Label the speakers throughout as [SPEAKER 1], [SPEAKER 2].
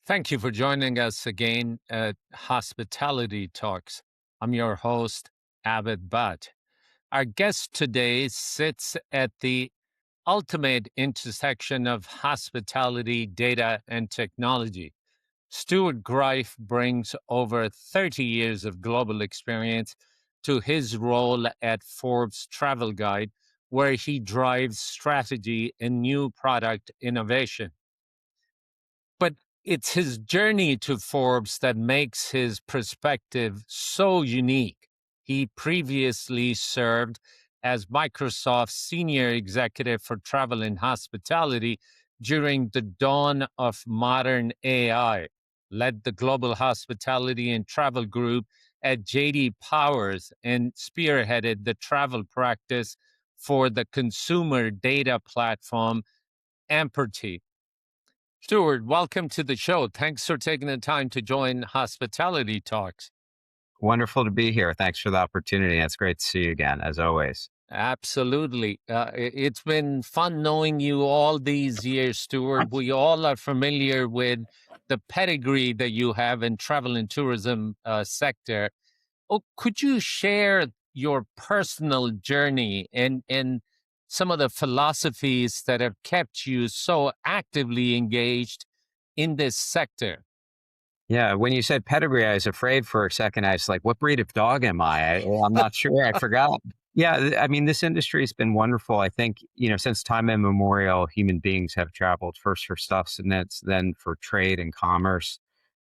[SPEAKER 1] Thank you for joining us again at Hospitality Talks. I'm your host, Avid Butt. Our guest today sits at the ultimate intersection of hospitality, data, and technology. Stuart Greif brings over 30 years of global experience to his role at Forbes Travel Guide, where he drives strategy and new product innovation. But it's his journey to Forbes that makes his perspective so unique. He previously served as Microsoft's senior executive for travel and hospitality during the dawn of modern AI, led the global hospitality and travel group at JD Powers, and spearheaded the travel practice for the consumer data platform Amperty. Stuart, welcome to the show. Thanks for taking the time to join Hospitality Talks.
[SPEAKER 2] Wonderful to be here. Thanks for the opportunity. It's great to see you again, as always.
[SPEAKER 1] Absolutely. It's been fun knowing you all these years, Stuart. We all are familiar with the pedigree that you have in travel and tourism sector. Oh, could you share your personal journey and some of the philosophies that have kept you so actively engaged in this sector?
[SPEAKER 2] Yeah, when you said pedigree, I was afraid for a second. I was like, what breed of dog am I'm not sure. I forgot. Yeah, I mean, this industry has been wonderful. I think, since time immemorial, human beings have traveled first for sustenance, then for trade and commerce,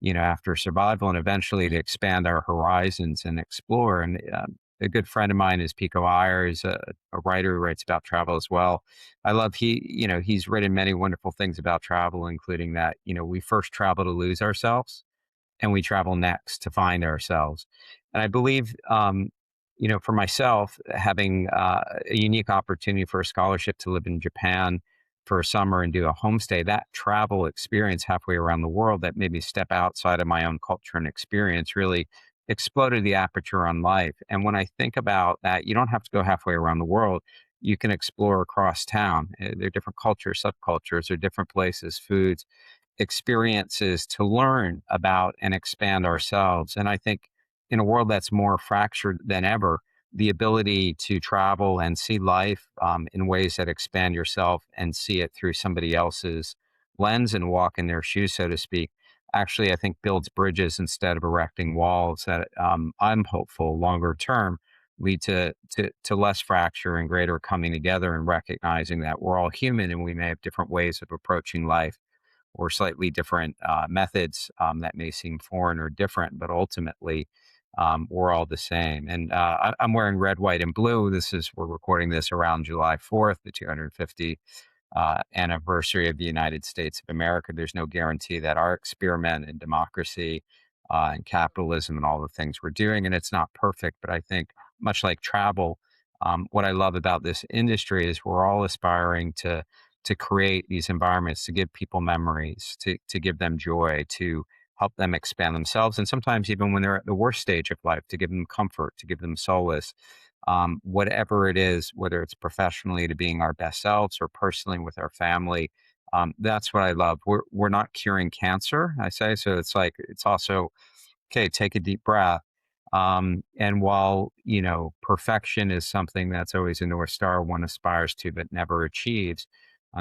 [SPEAKER 2] after survival, and eventually to expand our horizons and explore. And a good friend of mine is Pico Iyer, is a writer who writes about travel as well. I love he's written many wonderful things about travel, including that, we first travel to lose ourselves and we travel next to find ourselves. And I believe, for myself, having a unique opportunity for a scholarship to live in Japan for a summer and do a homestay, that travel experience halfway around the world that made me step outside of my own culture and experience really exploded the aperture on life. And when I think about that, you don't have to go halfway around the world. You can explore across town. There are different cultures, subcultures, or different places, foods, experiences to learn about and expand ourselves. And I think in a world that's more fractured than ever, the ability to travel and see life in ways that expand yourself and see it through somebody else's lens and walk in their shoes, so to speak, actually, I think builds bridges instead of erecting walls that I'm hopeful longer term lead to less fracture and greater coming together and recognizing that we're all human and we may have different ways of approaching life or slightly different methods that may seem foreign or different, but ultimately we're all the same. And I'm wearing red, white, and blue. We're recording this around July 4th, the 250 anniversary of the United States of America. There's no guarantee that our experiment in democracy and capitalism and all the things we're doing, and it's not perfect, but I think much like travel, what I love about this industry is we're all aspiring to create these environments, to give people memories, to give them joy, to help them expand themselves. And sometimes even when they're at the worst stage of life, to give them comfort, to give them solace, whatever it is, whether it's professionally to being our best selves or personally with our family. That's what I love. We're not curing cancer, I say. So it's also, okay, take a deep breath. And while, perfection is something that's always a North Star one aspires to, but never achieves,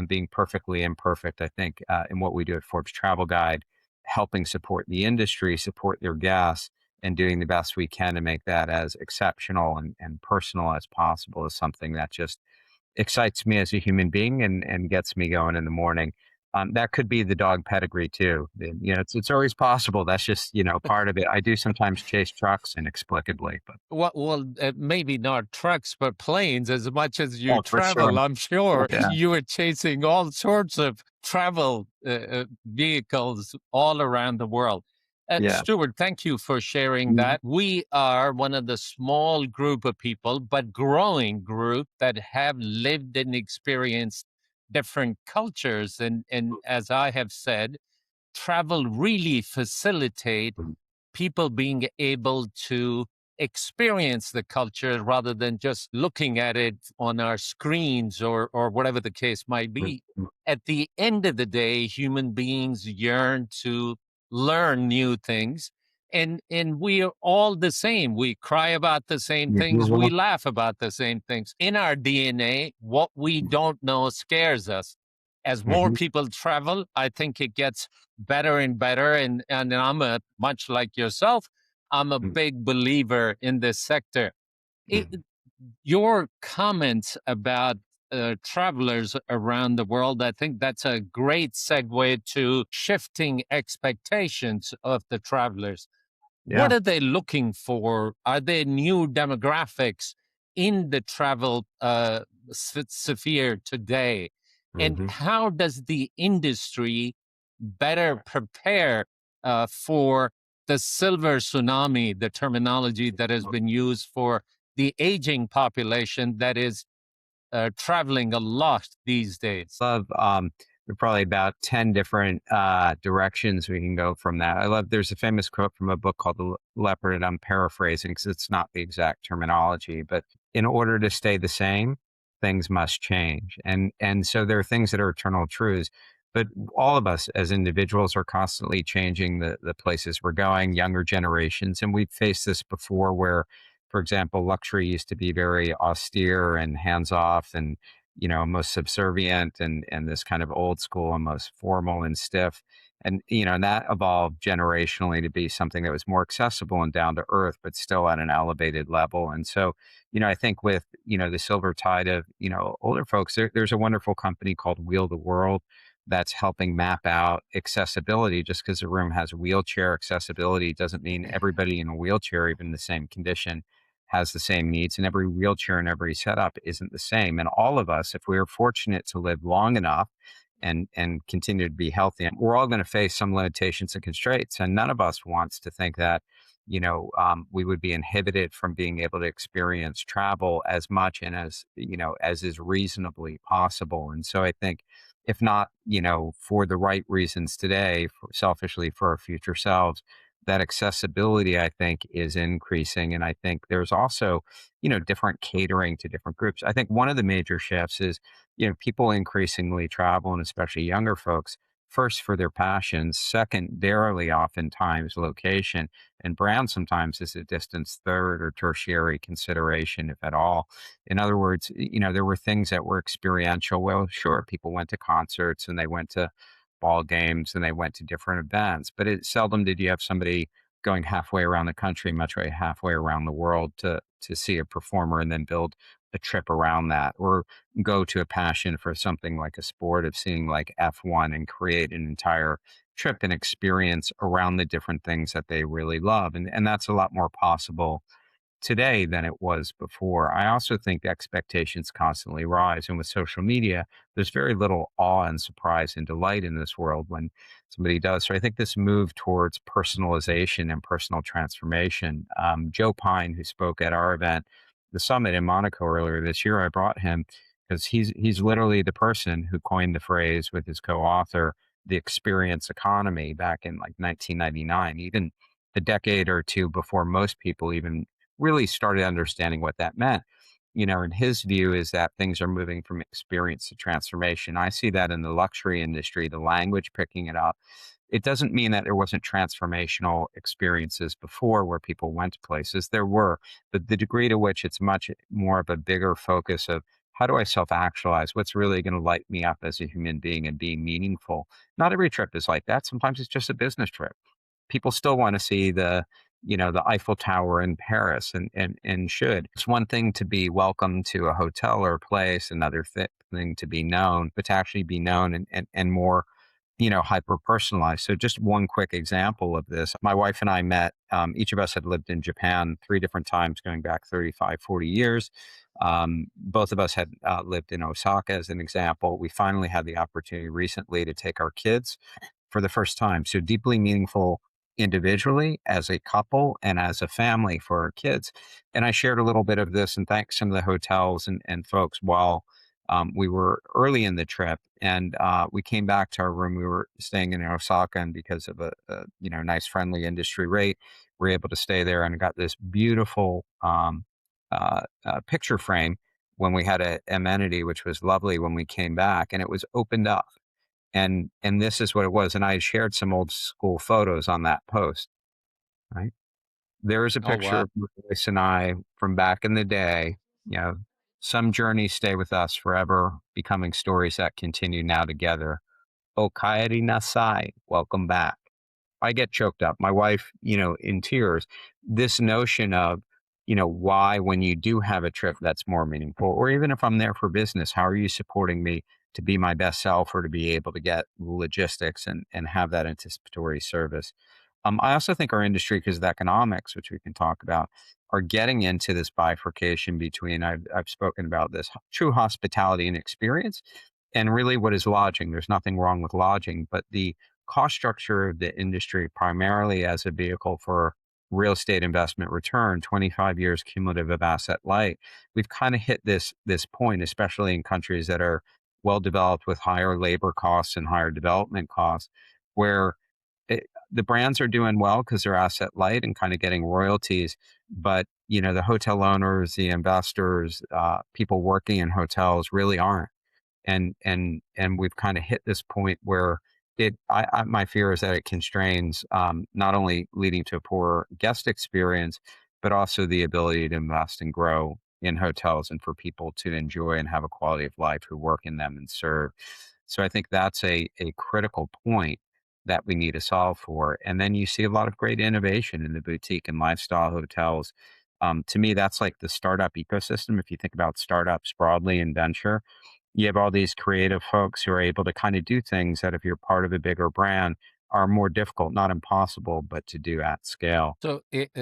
[SPEAKER 2] being perfectly imperfect, I think, in what we do at Forbes Travel Guide, helping support the industry, support their guests, and doing the best we can to make that as exceptional and personal as possible is something that just excites me as a human being and gets me going in the morning. That could be the dog pedigree too. It's always possible. That's just, part of it. I do sometimes chase trucks inexplicably, but
[SPEAKER 1] Maybe not trucks, but planes. As much as you
[SPEAKER 2] oh, for sure.
[SPEAKER 1] travel, I'm sure
[SPEAKER 2] Yeah.
[SPEAKER 1] you were chasing all sorts of travel vehicles all around the world.
[SPEAKER 2] Yeah.
[SPEAKER 1] Stuart, thank you for sharing
[SPEAKER 2] Mhm.
[SPEAKER 1] that. We are one of the small group of people, but growing group that have lived and experienced different cultures. And as I have said, travel really facilitate people being able to experience the culture rather than just looking at it on our screens or whatever the case might be. At the end of the day, human beings yearn to learn new things. And we are all the same. We cry about the same things. We
[SPEAKER 2] Mhm.
[SPEAKER 1] laugh about the same things. In our DNA, what we don't know scares us. As more
[SPEAKER 2] Mhm.
[SPEAKER 1] people travel, I think it gets better and better. And I'm a much like yourself, I'm a
[SPEAKER 2] Mm,
[SPEAKER 1] big believer in this sector. It,
[SPEAKER 2] mm.
[SPEAKER 1] your comments about travelers around the world, I think that's a great segue to shifting expectations of the travelers. What
[SPEAKER 2] Yeah.
[SPEAKER 1] are they looking for? Are there new demographics in the travel sphere today? And
[SPEAKER 2] Mhm.
[SPEAKER 1] how does the industry better prepare for the silver tsunami, the terminology that has been used for the aging population that is traveling a lot these days?
[SPEAKER 2] Love, there are probably about 10 different directions we can go from that. There's a famous quote from a book called The Leopard, and I'm paraphrasing because it's not the exact terminology, but in order to stay the same, things must change. And so there are things that are eternal truths, but all of us as individuals are constantly changing the places we're going, younger generations. And we've faced this before where, for example, luxury used to be very austere and hands off and most subservient and this kind of old school, almost formal and stiff. And that evolved generationally to be something that was more accessible and down to earth, but still at an elevated level. And so, I think with, the silver tide of, older folks, there's a wonderful company called Wheel the World that's helping map out accessibility. Just because a room has wheelchair accessibility doesn't mean everybody in a wheelchair, even in the same condition, has the same needs, and every wheelchair and every setup isn't the same. And all of us, if we are fortunate to live long enough and continue to be healthy, we're all going to face some limitations and constraints. And none of us wants to think that we would be inhibited from being able to experience travel as much and as is reasonably possible. And so I think, if not for the right reasons today, selfishly for our future selves, that accessibility, I think, is increasing. And I think there's also, different catering to different groups. I think one of the major shifts is, people increasingly travel, and especially younger folks, first for their passions, secondarily, oftentimes location, and brand sometimes is a distance third or tertiary consideration, if at all. In other words, there were things that were experiential. Well, sure, people went to concerts and they went to ball games and they went to different events. But it seldom did you have somebody going halfway around the country, much way halfway around the world to see a performer and then build a trip around that, or go to a passion for something like a sport of seeing like F1 and create an entire trip and experience around the different things that they really love. And that's a lot more possible today than it was before. I also think expectations constantly rise. And with social media, there's very little awe and surprise and delight in this world when somebody does. So I think this move towards personalization and personal transformation. Joe Pine, who spoke at our event, the summit in Monaco earlier this year, I brought him because he's literally the person who coined the phrase with his co-author, the experience economy, back in like 1999, even a decade or two before most people even really started understanding what that meant. And his view is that things are moving from experience to transformation. I see that in the luxury industry, the language picking it up. It doesn't mean that there wasn't transformational experiences before where people went to places. There were, but the degree to which it's much more of a bigger focus of how do I self actualize? What's really going to light me up as a human being and be meaningful? Not every trip is like that. Sometimes it's just a business trip. People still want to see the Eiffel Tower in Paris, and should. It's one thing to be welcome to a hotel or a place, another thing to be known, but to actually be known and more, hyper personalized. So just one quick example of this. My wife and I met, each of us had lived in Japan 3 different times going back 35, 40 years. Both of us had lived in Osaka as an example. We finally had the opportunity recently to take our kids for the first time. So deeply meaningful individually, as a couple, and as a family for our kids. And I shared a little bit of this and thanked some of the hotels and folks while we were early in the trip. And we came back to our room. We were staying in Osaka, and because of a nice friendly industry rate, we were able to stay there and got this beautiful picture frame when we had a amenity, which was lovely when we came back, and it was opened up. And this is what it was. And I shared some old school photos on that post, right? There is a
[SPEAKER 1] Oh,
[SPEAKER 2] picture
[SPEAKER 1] wow.
[SPEAKER 2] of Joyce and I from back in the day. You know, some journeys stay with us forever, becoming stories that continue now together. O kaeri nasai, welcome back. I get choked up. My wife, in tears. This notion of, why when you do have a trip that's more meaningful, or even if I'm there for business, how are you supporting me to be my best self or to be able to get logistics and have that anticipatory service? I also think our industry, because of the economics, which we can talk about, are getting into this bifurcation between, I've spoken about this, true hospitality and experience, and really what is lodging. There's nothing wrong with lodging, but the cost structure of the industry, primarily as a vehicle for real estate investment return, 25 years cumulative of asset light, we've kind of hit this point, especially in countries that are well developed with higher labor costs and higher development costs, where the brands are doing well because they're asset light and kind of getting royalties. But the hotel owners, the investors, people working in hotels really aren't. And we've kind of hit this point where my fear is that it constrains, not only leading to a poor guest experience, but also the ability to invest and grow in hotels and for people to enjoy and have a quality of life who work in them and serve. So I think that's a critical point that we need to solve for. And then you see a lot of great innovation in the boutique and lifestyle hotels. To me, that's like the startup ecosystem. If you think about startups broadly in venture, you have all these creative folks who are able to kind of do things that, if you're part of a bigger brand, are more difficult, not impossible, but to do at scale.
[SPEAKER 1] So,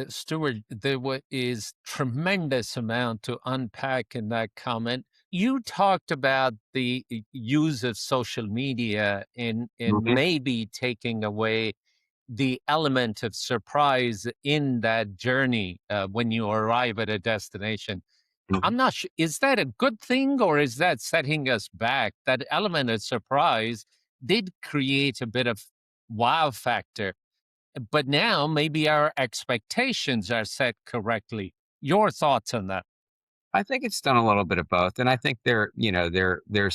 [SPEAKER 1] Stuart, there is tremendous amount to unpack in that comment. You talked about the use of social media in
[SPEAKER 2] Mhm,
[SPEAKER 1] maybe taking away the element of surprise in that journey when you arrive at a destination.
[SPEAKER 2] mhm.
[SPEAKER 1] I'm not sure. Is that a good thing or is that setting us back? That element of surprise did create a bit of wow factor, but now maybe our expectations are set correctly. Your thoughts on that?
[SPEAKER 2] I think it's done a little bit of both, and I think there's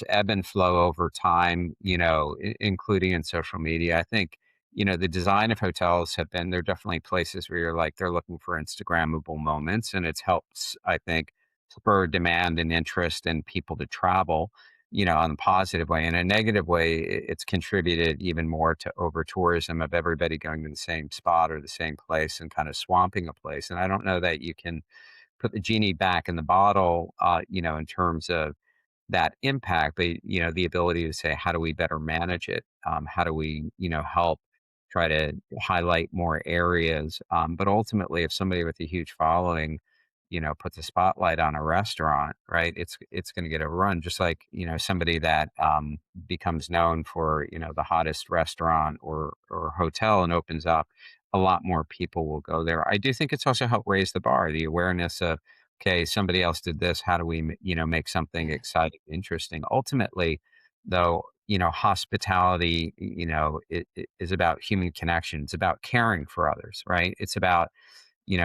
[SPEAKER 2] ebb and flow over time, including in social media. I think the design of hotels have been, they're definitely places where you're like, they're looking for Instagrammable moments, and it's helps, I think, spur demand and interest in people to travel, on a positive way. In a negative way, it's contributed even more to over tourism of everybody going to the same spot or the same place and kind of swamping a place. And I don't know that you can put the genie back in the bottle, in terms of that impact, but the ability to say, how do we better manage it? How do we, help try to highlight more areas? But ultimately, if somebody with a huge following, puts a spotlight on a restaurant, right? It's going to get a run, just like somebody that becomes known for the hottest restaurant or hotel and opens up. A lot more people will go there. I do think it's also helped raise the bar, the awareness of, okay, somebody else did this. How do we, make something exciting, interesting? Ultimately, though, hospitality, it is about human connection. It's about caring for others, right? It's about,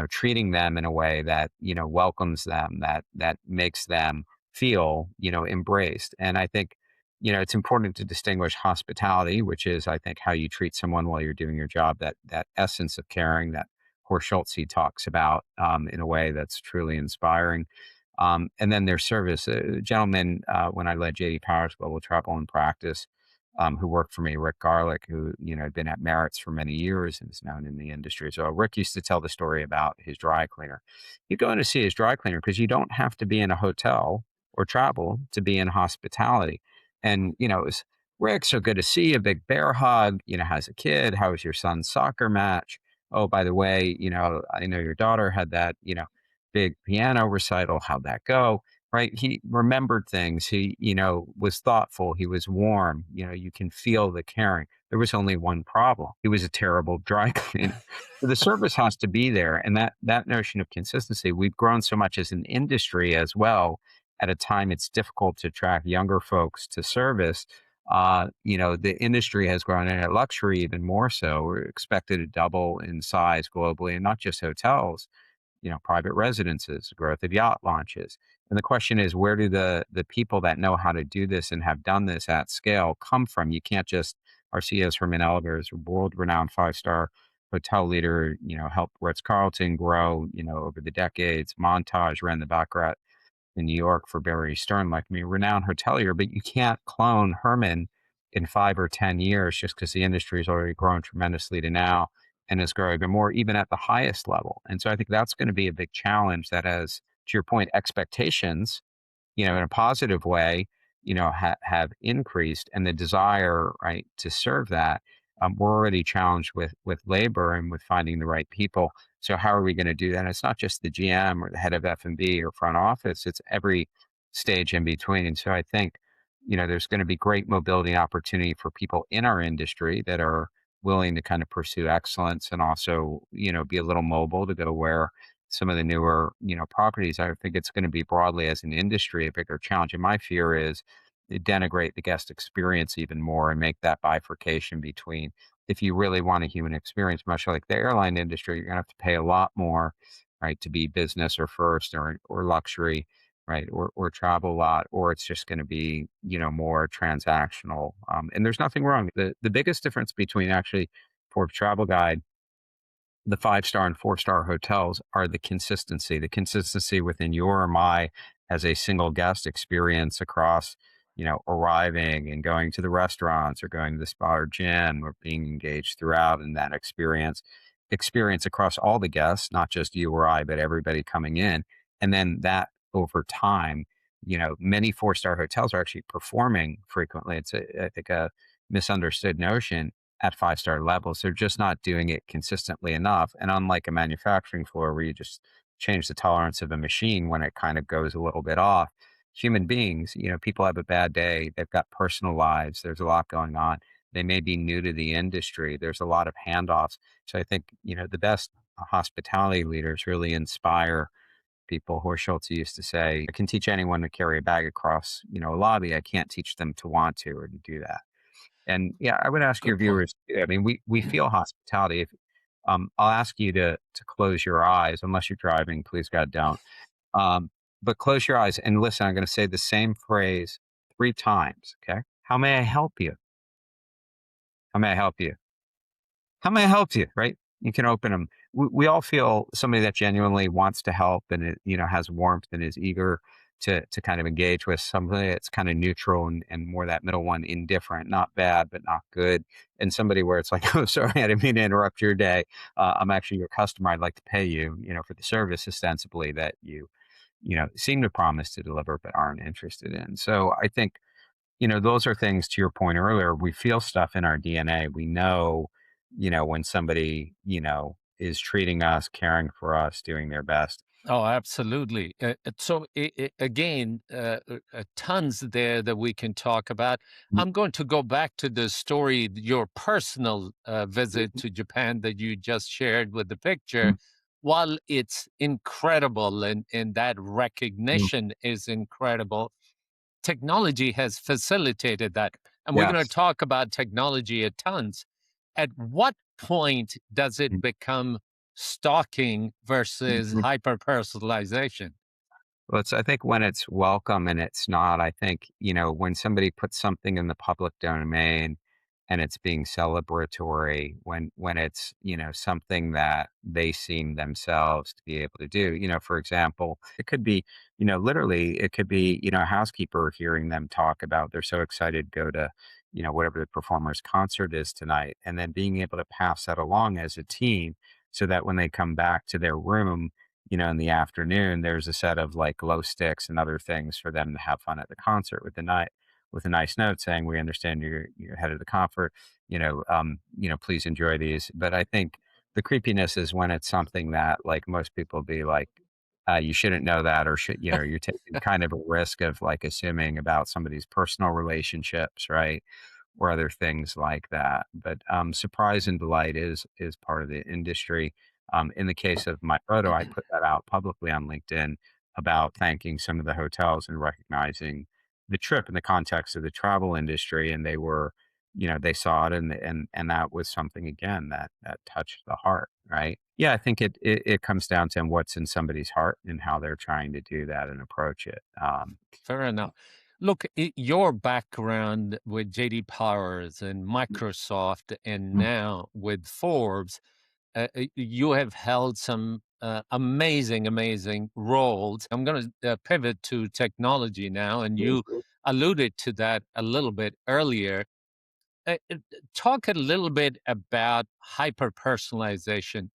[SPEAKER 2] treating them in a way that, welcomes them, that makes them feel, embraced. And I think, it's important to distinguish hospitality, which is, I think, how you treat someone while you're doing your job, that essence of caring that Horst Schulze talks about, in a way that's truly inspiring. And then their service. A gentleman, when I led JD Power's Global Travel and Practice, who worked for me, Rick Garlick, who had been at Merritt's for many years and is known in the industry. So Rick used to tell the story about his dry cleaner. You go in to see his dry cleaner because you don't have to be in a hotel or travel to be in hospitality. And it was, Rick, so good to see you. Big bear hug. How's a kid? How was your son's soccer match? Oh, by the way, I know your daughter had that, big piano recital. How'd that go? Right? He remembered things. He, was thoughtful. He was warm. You can feel the caring. There was only one problem. He was a terrible dry cleaner. So the service has to be there. And that notion of consistency, we've grown so much as an industry as well. At a time it's difficult to attract younger folks to service. The industry has grown, and at luxury even more so. We're expected to double in size globally, and not just hotels, private residences, growth of yacht launches. And the question is, where do the people that know how to do this and have done this at scale come from? You can't just our CEO's Herman Elliger is a world-renowned five-star hotel leader, helped Ritz-Carlton grow, over the decades. Montage ran the Baccarat in New York for Barry Stern, like me, renowned hotelier, but you can't clone Herman in 5 or 10 years just because the industry has already grown tremendously to now and is growing even more, even at the highest level. And so I think that's going to be a big challenge that has, to your point, expectations in a positive way, have increased, and the desire, right, to serve that. We're already challenged with labor and with finding the right people. So how are we going to do that? It's not just the GM or the head of F&B or front office; it's every stage in between. And so I think, there's going to be great mobility and opportunity for people in our industry that are willing to kind of pursue excellence and also, be a little mobile to go where some of the newer, properties. I think it's going to be broadly as an industry a bigger challenge. And my fear is it denigrate the guest experience even more and make that bifurcation between if you really want a human experience, much like the airline industry, you're going to have to pay a lot more, right, to be business or first or luxury, right, or travel a lot, or it's just going to be, more transactional. And there's nothing wrong. The biggest difference between actually Forbes Travel Guide, the 5-star and 4-star hotels, are the consistency within your or my as a single guest experience across, arriving and going to the restaurants or going to the spa or gym or being engaged throughout in that experience across all the guests, not just you or I, but everybody coming in. And then that over time, many 4-star hotels are actually performing frequently. I think a misunderstood notion at 5-star levels. They're just not doing it consistently enough. And unlike a manufacturing floor where you just change the tolerance of a machine when it kind of goes a little bit off, human beings, people have a bad day. They've got personal lives. There's a lot going on. They may be new to the industry. There's a lot of handoffs. So I think, the best hospitality leaders really inspire people. Horst Schulze used to say, I can teach anyone to carry a bag across, a lobby. I can't teach them to want to or to do that. And yeah, I would ask your
[SPEAKER 1] Good point.
[SPEAKER 2] viewers, I mean, we feel hospitality. If I'll ask you to close your eyes, unless you're driving, please God don't. Um, but close your eyes and listen. I'm going to say the same phrase 3 times. Okay. How may I help you? How may I help you? How may I help you? Right? You can open them. We all feel somebody that genuinely wants to help and has warmth and is eager to kind of engage with somebody that's kind of neutral and more that middle one, indifferent, not bad but not good, and somebody where it's like, oh, sorry, I didn't mean to interrupt your day. I'm actually your customer. I'd like to pay you, for the service ostensibly that you seem to promise to deliver but aren't interested in. So I think those are things, to your point earlier, we feel stuff in our DNA. We know, when somebody, is treating us, caring for us, doing their best.
[SPEAKER 1] Oh, absolutely. So, again, tons there that we can talk about.
[SPEAKER 2] Mm,
[SPEAKER 1] I'm going to go back to the story, your personal visit
[SPEAKER 2] mhm,
[SPEAKER 1] to Japan that you just shared with the picture.
[SPEAKER 2] mm,
[SPEAKER 1] While it's incredible and that
[SPEAKER 2] mm.
[SPEAKER 1] recognition is incredible, technology has facilitated that. And we're going to
[SPEAKER 2] Yes.
[SPEAKER 1] talk about technology at tons. At what point does it
[SPEAKER 2] Mm,
[SPEAKER 1] become stalking versus
[SPEAKER 2] mhm.
[SPEAKER 1] hyper personalization?
[SPEAKER 2] Well, I think when it's welcome and it's not, I think, when somebody puts something in the public domain and it's being celebratory, when it's, something that they seem themselves to be able to do, for example, it could be, literally, it could be, a housekeeper hearing them talk about they're so excited to go to, whatever the performer's concert is tonight, and then being able to pass that along as a team so that when they come back to their room, in the afternoon, there's a set of like glow sticks and other things for them to have fun at the concert with a nice note saying, "We understand you're headed to the concert. Please enjoy these." But I think the creepiness is when it's something that like most people be like, "You shouldn't know that," or should you're taking kind of a risk of like assuming about somebody's personal relationships, right? Or other things like that. But surprise and delight is part of the industry. In the case of my photo, I put that out publicly on LinkedIn about thanking some of the hotels and recognizing the trip in the context of the travel industry, and they were, they saw it, and that was something again that touched the heart, right? Yeah, I think it comes down to what's in somebody's heart and how they're trying to do that and approach it.
[SPEAKER 1] Fair enough. Look, your background with JD Powers and Microsoft and
[SPEAKER 2] Mhm,
[SPEAKER 1] now with Forbes, you have held some amazing, amazing roles. I'm going to pivot to technology now, and you alluded to that a little bit earlier. Talk a little bit about hyper personalization.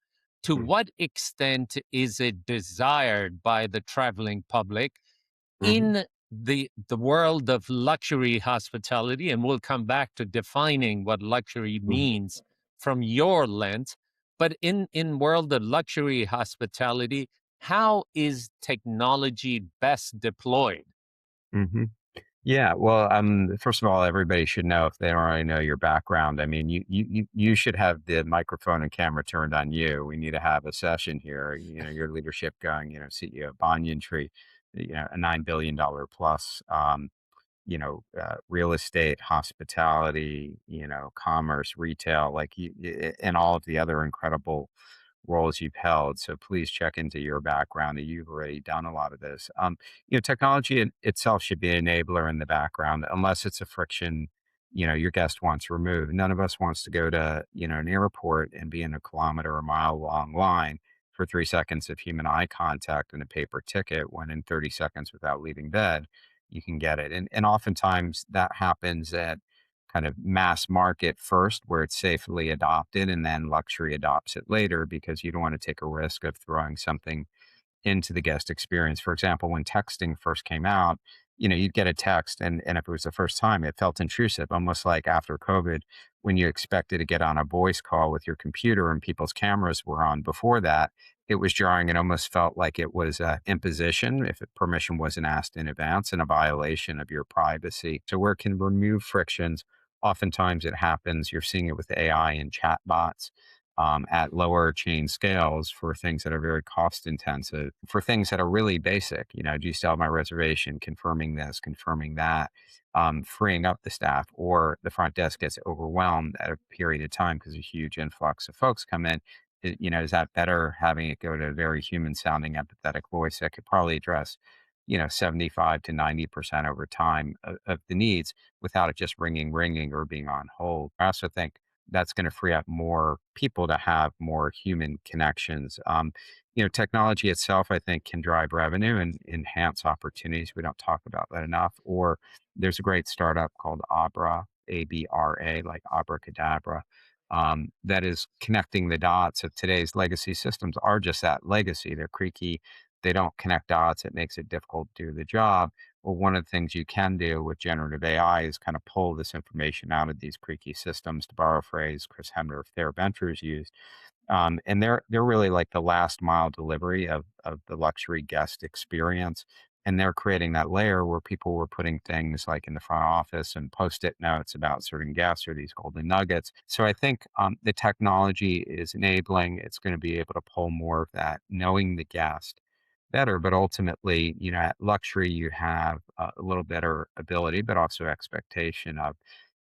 [SPEAKER 1] To
[SPEAKER 2] mhm,
[SPEAKER 1] what extent is it desired by the traveling public
[SPEAKER 2] mhm,
[SPEAKER 1] in the world of luxury hospitality? And we'll come back to defining what luxury
[SPEAKER 2] mhm,
[SPEAKER 1] means from your lens. But in world of luxury hospitality, how is technology best deployed?
[SPEAKER 2] mhm. Yeah, well, first of all, everybody should know if they don't already know your background. I mean, you should have the microphone and camera turned on you. We need to have a session here. You know, your leadership going. You know, CEO of Banyan Tree, you know, a $9 billion plus. Real estate, hospitality, commerce, retail, and all of the other incredible roles you've held. So please check into your background. You've already done a lot of this. Technology itself should be an enabler in the background, unless it's a friction, your guest wants removed. None of us wants to go to, an airport and be in a kilometer or mile long line for 3 seconds of human eye contact and a paper ticket when in 30 seconds without leaving bed you can get it. And oftentimes that happens at kind of mass market first, where it's safely adopted, and then luxury adopts it later because you don't want to take a risk of throwing something into the guest experience. For example, when texting first came out, you'd get a text and if it was the first time, it felt intrusive, almost like after COVID, when you expected to get on a voice call with your computer and people's cameras were on before that, it was jarring and almost felt like it was a imposition if permission wasn't asked in advance and a violation of your privacy. So where it can remove frictions, oftentimes it happens. You're seeing it with AI and chatbots at lower chain scales for things that are very cost intensive, for things that are really basic. Do you still have my reservation? Confirming this, confirming that, freeing up the staff, or the front desk gets overwhelmed at a period of time because a huge influx of folks come in. Is that better having it go to a very human sounding, empathetic voice that could probably address, 75 to 90% over time of the needs without it just ringing, or being on hold? I also think that's going to free up more people to have more human connections. Technology itself, I think, can drive revenue and enhance opportunities. We don't talk about that enough. Or there's a great startup called Abra, ABRA, like abracadabra, that is connecting the dots of today's legacy systems are just that legacy. They're creaky. They don't connect dots. It makes it difficult to do the job. Well, one of the things you can do with generative AI is kind of pull this information out of these creaky systems, to borrow a phrase Chris Hemner of Thayer Ventures used. And they're really like the last mile delivery of the luxury guest experience. And they're creating that layer where people were putting things like in the front office and post-it notes about certain guests or these golden nuggets. So I think the technology is enabling. It's going to be able to pull more of that, knowing the guest better. But ultimately, at luxury, you have a little better ability, but also expectation of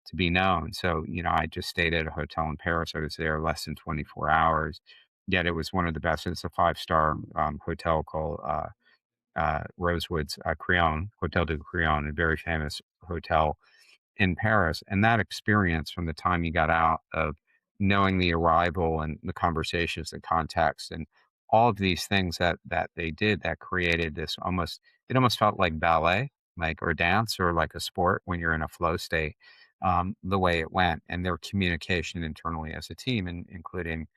[SPEAKER 2] to be known. So, I just stayed at a hotel in Paris. I was there less than 24 hours, yet it was one of the best. It's a five-star hotel called Rosewood's Crillon, Hotel de Crillon, a very famous hotel in Paris. And that experience from the time you got out of knowing the arrival and the conversations, the context, and all of these things that they did that created this it almost felt like ballet, like or dance or like a sport when you're in a flow state, the way it went and their communication internally as a team, and including,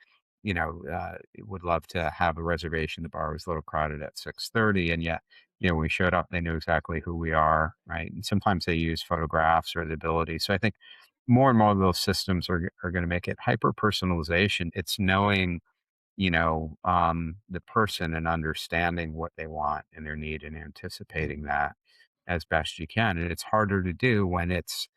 [SPEAKER 2] would love to have a reservation. The bar was a little crowded at 6:30, and yet when we showed up, they knew exactly who we are, right? And sometimes they use photographs or the ability. So I think more and more of those systems are going to make it hyper personalization. It's knowing, the person and understanding what they want and their need and anticipating that as best you can. And it's harder to do when it's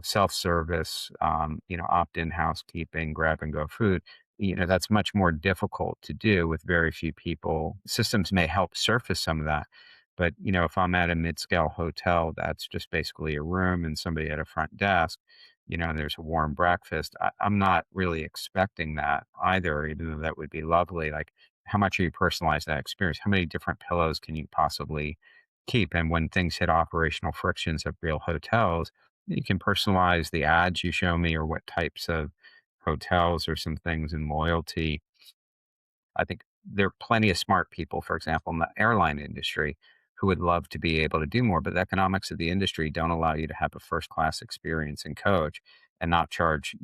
[SPEAKER 2] self-service, opt-in housekeeping, grab and go food. That's much more difficult to do with very few people. Systems may help surface some of that. But, if I'm at a mid-scale hotel, that's just basically a room and somebody at a front desk. there's a warm breakfast. I'm not really expecting that either, even though that would be lovely. Like, how much are you personalize that experience? How many different pillows can you possibly keep? And when things hit operational frictions of real hotels, you can personalize the ads you show me or what types of hotels or some things in loyalty. I think there are plenty of smart people, for example, in the airline industry who would love to be able to do more, but the economics of the industry don't allow you to have a first class experience in coach and not charge,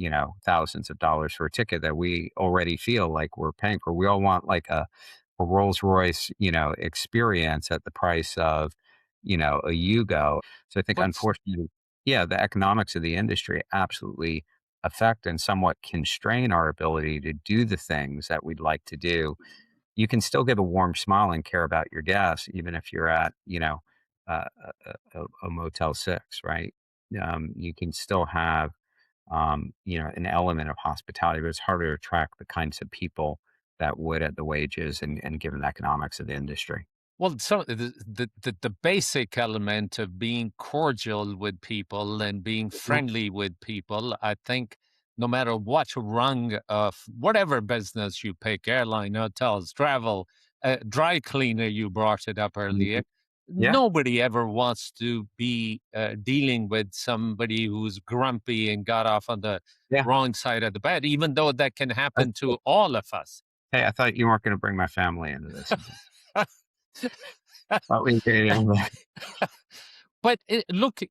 [SPEAKER 2] thousands of dollars for a ticket that we already feel like we're paying for. We all want like a Rolls Royce, experience at the price of, a Yugo. So I think
[SPEAKER 1] But
[SPEAKER 2] unfortunately, yeah, the economics of the industry absolutely affect and somewhat constrain our ability to do the things that we'd like to do. You can still give a warm smile and care about your guests, even if you're at, a Motel 6, right? You can still have, an element of hospitality, but it's harder to attract the kinds of people that would at the wages and given the economics of the industry.
[SPEAKER 1] Well, so the basic element of being cordial with people and being
[SPEAKER 2] Mhm.
[SPEAKER 1] friendly with people, I think no matter what rung of whatever business you pick, airline, hotels, travel, dry cleaner, you brought it up
[SPEAKER 2] Mhm.
[SPEAKER 1] earlier.
[SPEAKER 2] Yeah,
[SPEAKER 1] Nobody ever wants to be dealing with somebody who's grumpy and got off on the
[SPEAKER 2] yeah.
[SPEAKER 1] wrong side of the bed, even though that can
[SPEAKER 2] I,
[SPEAKER 1] happen to all of us.
[SPEAKER 2] hey, I thought you weren't going to bring my family into this. Thought we agreed on that.
[SPEAKER 1] But look,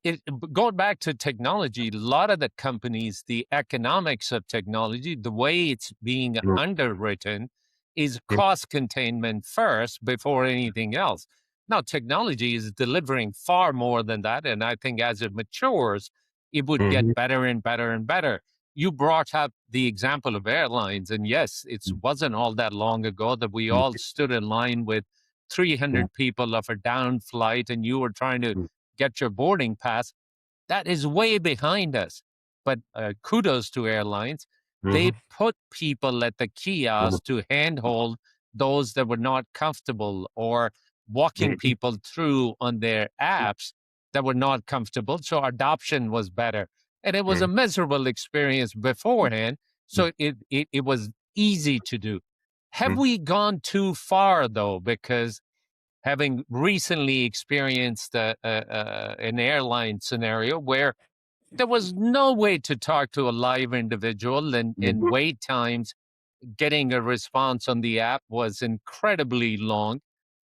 [SPEAKER 1] going back to technology, a lot of the companies, the economics of technology, the way it's being
[SPEAKER 2] Mhm.
[SPEAKER 1] underwritten is
[SPEAKER 2] Yeah.
[SPEAKER 1] cost containment first before anything else. Now, technology is delivering far more than that. And I think as it matures, it would
[SPEAKER 2] Mhm.
[SPEAKER 1] get better and better and better. You brought up the example of airlines. And yes, it wasn't all that long ago that we all stood in line with
[SPEAKER 2] Mhm.
[SPEAKER 1] 300 people of a down flight and you were trying to get your boarding pass. That is way behind us. But kudos to airlines. They
[SPEAKER 2] Mhm.
[SPEAKER 1] put people at the
[SPEAKER 2] Mhm.
[SPEAKER 1] kiosk to handhold those that were not comfortable or walking
[SPEAKER 2] Mhm.
[SPEAKER 1] people through on their apps that were not comfortable. So adoption was better. And it was a
[SPEAKER 2] Mhm.
[SPEAKER 1] miserable experience beforehand. So it was easy to do. Have
[SPEAKER 2] Mhm.
[SPEAKER 1] we gone too far though? Because having recently experienced an airline scenario where there was no way to talk to a live individual and
[SPEAKER 2] Mhm.
[SPEAKER 1] wait times getting a response on the app was incredibly long.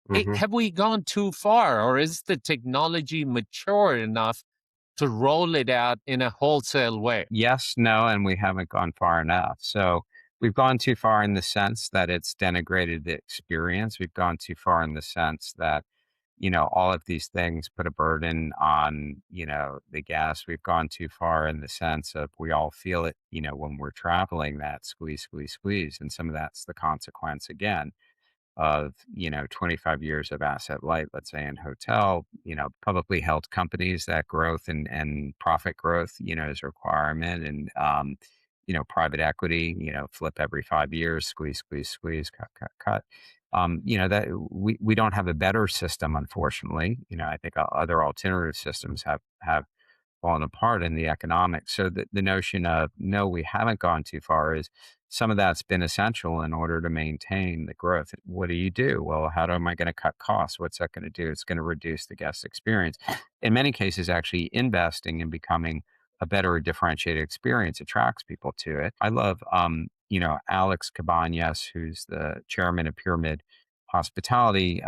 [SPEAKER 2] Mhm.
[SPEAKER 1] Have we gone too far or is the technology mature enough to roll it out in a wholesale way?
[SPEAKER 2] Yes, no, and we haven't gone far enough. So we've gone too far in the sense that it's denigrated the experience. We've gone too far in the sense that, all of these things put a burden on, the guests. We've gone too far in the sense of we all feel it, when we're traveling, that squeeze, squeeze, squeeze. And some of that's the consequence again of 25 years of asset light, let's say in hotel, publicly held companies, that growth and profit growth, is a requirement. And private equity, flip every 5 years, squeeze, squeeze, squeeze, cut, cut, cut. That we don't have a better system, unfortunately. I think other alternative systems have fallen apart in the economics. So the notion of no, we haven't gone too far is some of that's been essential in order to maintain the growth. What do? Well, am I going to cut costs? What's that going to do? It's going to reduce the guest experience. In many cases, actually investing in becoming a better differentiated experience attracts people to it. I love, Alex Cabanas, who's the chairman of Pyramid Hospitality.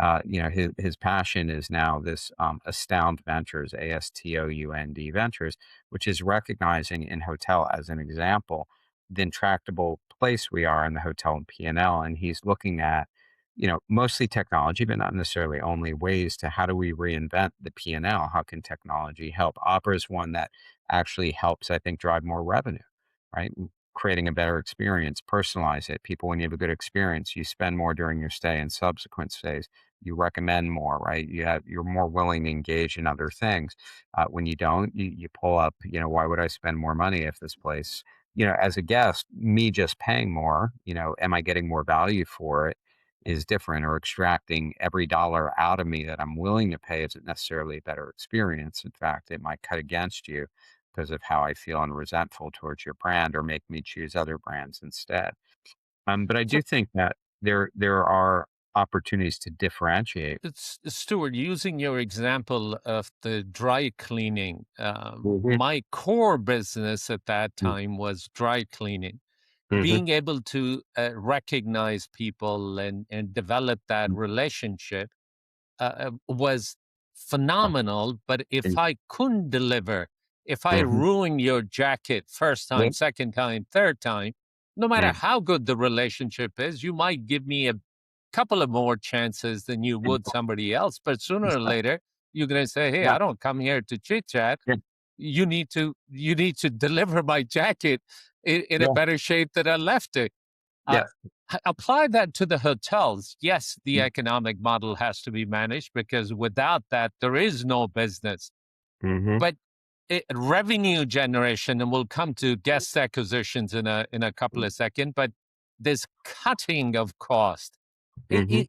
[SPEAKER 2] His passion is now this Astound Ventures, Astound Ventures, which is recognizing in hotel as an example the intractable place we are in the hotel and P&L. And he's looking at, mostly technology, but not necessarily only ways to how do we reinvent the P&L? How can technology help? Opera is one that actually helps, I think, drive more revenue, right? Creating a better experience, personalize it. People, when you have a good experience, you spend more during your stay and subsequent stays. You recommend more, right? You're more willing to engage in other things. When you don't, you pull up. Why would I spend more money if this place, as a guest, me just paying more, am I getting more value for it? Is different, or extracting every dollar out of me that I'm willing to pay isn't necessarily a better experience. In fact, it might cut against you because of how I feel and resentful towards your brand or make me choose other brands instead. But I
[SPEAKER 1] So
[SPEAKER 2] do think that there are opportunities to differentiate.
[SPEAKER 1] it's Stuart, using your example of the dry cleaning,
[SPEAKER 2] Mhm,
[SPEAKER 1] my core business at that
[SPEAKER 2] mm,
[SPEAKER 1] time was dry cleaning.
[SPEAKER 2] mhm,
[SPEAKER 1] Being able to recognize people and develop that
[SPEAKER 2] mm,
[SPEAKER 1] relationship was
[SPEAKER 2] uh,
[SPEAKER 1] phenomenal. But if
[SPEAKER 2] mm,
[SPEAKER 1] I couldn't deliver, if I
[SPEAKER 2] mhm,
[SPEAKER 1] ruin your jacket first
[SPEAKER 2] yeah,
[SPEAKER 1] time, second time, third time, no matter
[SPEAKER 2] mm,
[SPEAKER 1] how good the relationship is, you might give me a couple of more chances than you
[SPEAKER 2] mm,
[SPEAKER 1] would somebody else. But sooner or later, you're going to say, "Hey,
[SPEAKER 2] yeah,
[SPEAKER 1] I don't come here to chit chat.
[SPEAKER 2] yeah,
[SPEAKER 1] You need to deliver my jacket in a
[SPEAKER 2] yeah,
[SPEAKER 1] better shape than I left it." Uh,
[SPEAKER 2] yeah,
[SPEAKER 1] Apply that to the hotels. Yes, the
[SPEAKER 2] mm,
[SPEAKER 1] economic model has to be managed because without that, there is no business.
[SPEAKER 2] mhm,
[SPEAKER 1] But revenue generation, and we'll come to guest acquisitions in a couple
[SPEAKER 2] mm,
[SPEAKER 1] of seconds. But this cutting of cost,
[SPEAKER 2] mhm,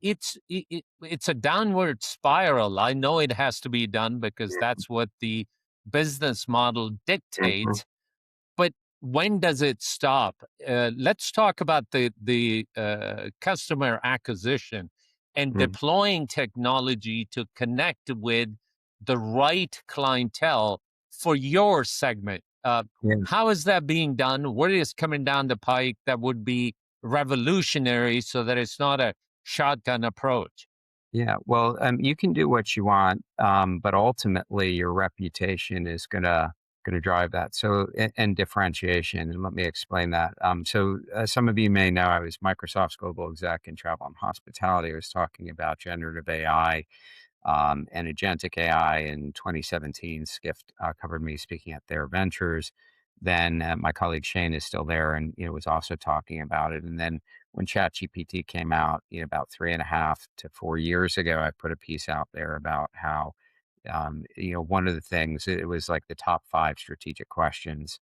[SPEAKER 1] it's a downward spiral. I know it has to be done because
[SPEAKER 2] mm,
[SPEAKER 1] that's what the business model
[SPEAKER 2] mhm,
[SPEAKER 1] dictates, but when does it stop? Let's talk about the customer acquisition and
[SPEAKER 2] mm,
[SPEAKER 1] deploying technology to connect with the right clientele for your segment.
[SPEAKER 2] yeah.
[SPEAKER 1] How is that being done? What is coming down the pike that would be revolutionary so that it's not a shotgun approach?
[SPEAKER 2] Yeah, well, you can do what you want, but ultimately your reputation is gonna drive that. So, and differentiation, and let me explain that. Some of you may know I was Microsoft's global exec in travel and hospitality. I was talking about generative AI and agentic AI in 2017. Skift covered me speaking at their ventures. Then my colleague Shane is still there, and was also talking about it. And then when ChatGPT came out, about 3.5 to 4 years ago, I put a piece out there about how one of the things it was like the top five strategic questions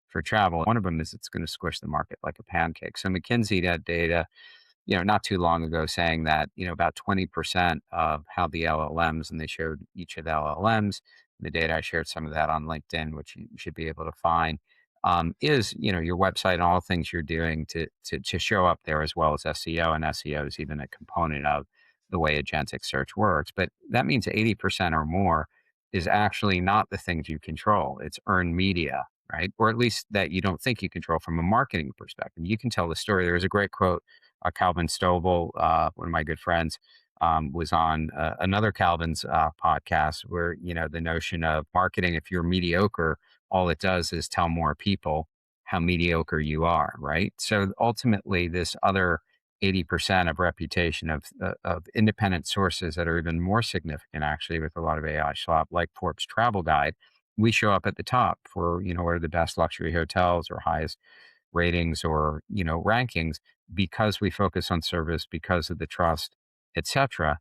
[SPEAKER 2] for travel. One of them is it's going to squish the market like a pancake. So McKinsey had data not too long ago saying that, about 20% of how the LLMs, and they showed each of the LLMs, the data I shared some of that on LinkedIn, which you should be able to find, is, your website and all the things you're doing to show up there as well as SEO, and SEO is even a component of the way agentic search works. But that means 80% or more is actually not the things you control. It's earned media, right? Or at least that you don't think you control from a marketing perspective. You can tell the story. There was a great quote Calvin Stovall, one of my good friends, was on another Calvin's podcast where, the notion of marketing, if you're mediocre, all it does is tell more people how mediocre you are, right? So ultimately, this other 80% of reputation of independent sources that are even more significant, actually, with a lot of AI slop, like Forbes Travel Guide, we show up at the top for, what are the best luxury hotels or highest ratings or rankings because we focus on service, because of the trust, etc.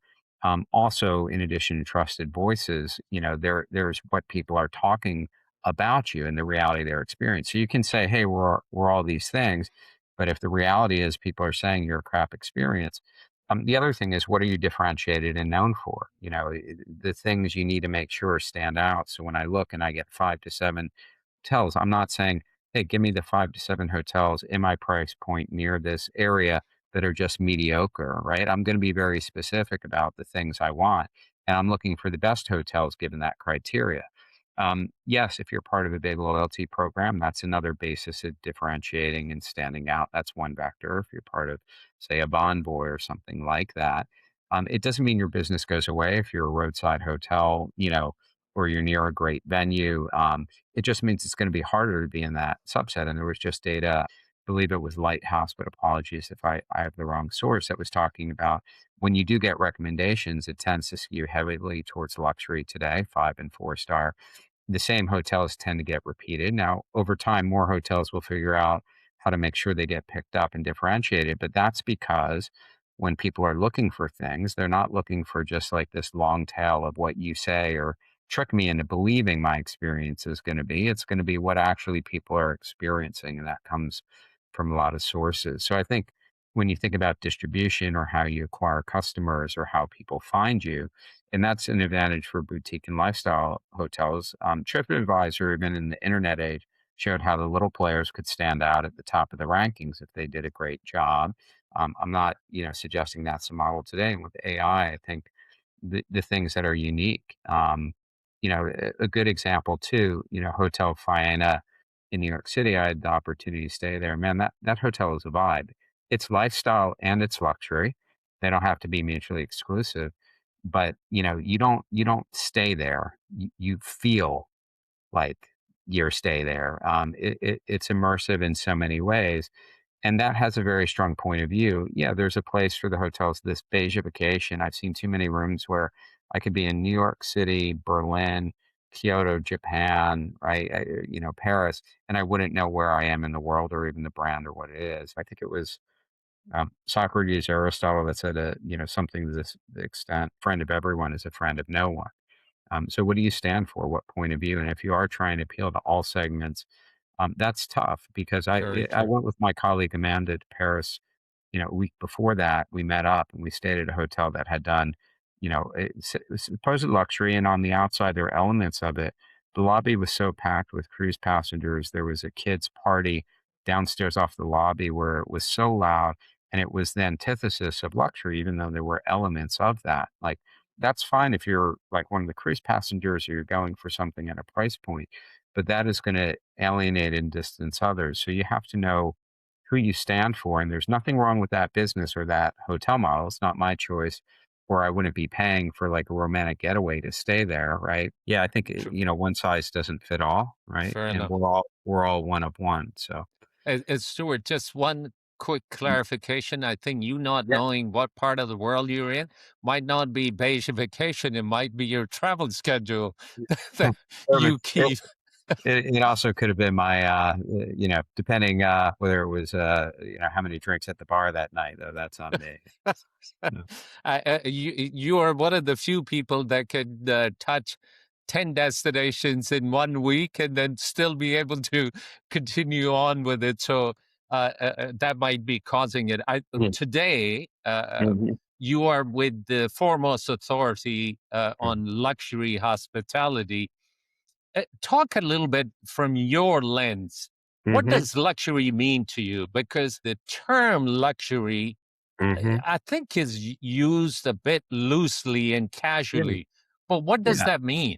[SPEAKER 2] Also, in addition to trusted voices, there's what people are talking about you and the reality of their experience. So you can say, "Hey, we're all these things," but if the reality is people are saying you're a crap experience, the other thing is what are you differentiated and known for? The things you need to make sure stand out. So when I look and I get 5 to 7 hotels, I'm not saying, hey, give me the 5 to 7 hotels in my price point near this area that are just mediocre, right? I'm going to be very specific about the things I want. And I'm looking for the best hotels given that criteria. Yes, if you're part of a big loyalty program, that's another basis of differentiating and standing out. That's one vector. If you're part of, say, a Bonvoy or something like that, it doesn't mean your business goes away if you're a roadside hotel, or you're near a great venue. It just means it's going to be harder to be in that subset. And there was just data, I believe it was Lighthouse, but apologies if I have the wrong source, that was talking about when you do get recommendations, it tends to skew heavily towards luxury today, 5 and 4 star. The same hotels tend to get repeated. Now, over time, more hotels will figure out how to make sure they get picked up and differentiated. But that's because when people are looking for things, they're not looking for just like this long tail of what you say or trick me into believing my experience is going to be. It's going to be what actually people are experiencing. And that comes from a lot of sources. So I think when you think about distribution or how you acquire customers or how people find you. And that's an advantage for boutique and lifestyle hotels. TripAdvisor, even in the internet age, showed how the little players could stand out at the top of the rankings if they did a great job. I'm not, suggesting that's the model today. And with AI, I think the things that are unique. A good example too, Hotel Faena in New York City. I had the opportunity to stay there. Man, that hotel is a vibe. It's lifestyle and it's luxury. They don't have to be mutually exclusive, but you don't stay there. You feel like your stay there. It's immersive in so many ways, and that has a very strong point of view. Yeah, there's a place for the hotels, this Beijification. I've seen too many rooms where I could be in New York City, Berlin, Kyoto, Japan, right? Paris, and I wouldn't know where I am in the world or even the brand or what it is. I think it was Socrates, Aristotle that said, something to this extent: "Friend of everyone is a friend of no one." So, what do you stand for? What point of view? And if you are trying to appeal to all segments, that's tough because
[SPEAKER 1] Very
[SPEAKER 2] I
[SPEAKER 1] true.
[SPEAKER 2] went with my colleague Amanda to Paris. A week before that, we met up and we stayed at a hotel that had done, it was supposed luxury, and on the outside there were elements of it. The lobby was so packed with cruise passengers. There was a kids' party downstairs off the lobby where it was so loud, and it was the antithesis of luxury, even though there were elements of that. Like that's fine if you're like one of the cruise passengers or you're going for something at a price point, but that is going to alienate and distance others. So you have to know who you stand for. And there's nothing wrong with that business or that hotel model. It's not my choice, or I wouldn't be paying for like a romantic getaway to stay there, right? Yeah, I think
[SPEAKER 1] True.
[SPEAKER 2] one size doesn't fit all, right?
[SPEAKER 1] Fair
[SPEAKER 2] And
[SPEAKER 1] enough.
[SPEAKER 2] we're all one of one. So
[SPEAKER 1] Stuart, just one quick
[SPEAKER 2] mm,
[SPEAKER 1] clarification. I think you not
[SPEAKER 2] yeah,
[SPEAKER 1] knowing what part of the world you're in might not be vacation. It might be your travel schedule that you
[SPEAKER 2] it,
[SPEAKER 1] keep.
[SPEAKER 2] it also could have been my, depending whether it was, how many drinks at the bar that night. Though that's on me. No.
[SPEAKER 1] You are one of the few people that could touch 10 destinations in 1 week and then still be able to continue on with it. So that might be causing it.
[SPEAKER 2] Mm,
[SPEAKER 1] Today,
[SPEAKER 2] mhm,
[SPEAKER 1] you are with the foremost authority
[SPEAKER 2] mm,
[SPEAKER 1] on luxury hospitality. Talk a little bit from your lens. What
[SPEAKER 2] mhm,
[SPEAKER 1] does luxury mean to you? Because the term luxury
[SPEAKER 2] mhm.
[SPEAKER 1] I think is used a bit loosely and
[SPEAKER 2] Yeah,
[SPEAKER 1] casually. But what does
[SPEAKER 2] yeah.
[SPEAKER 1] that mean?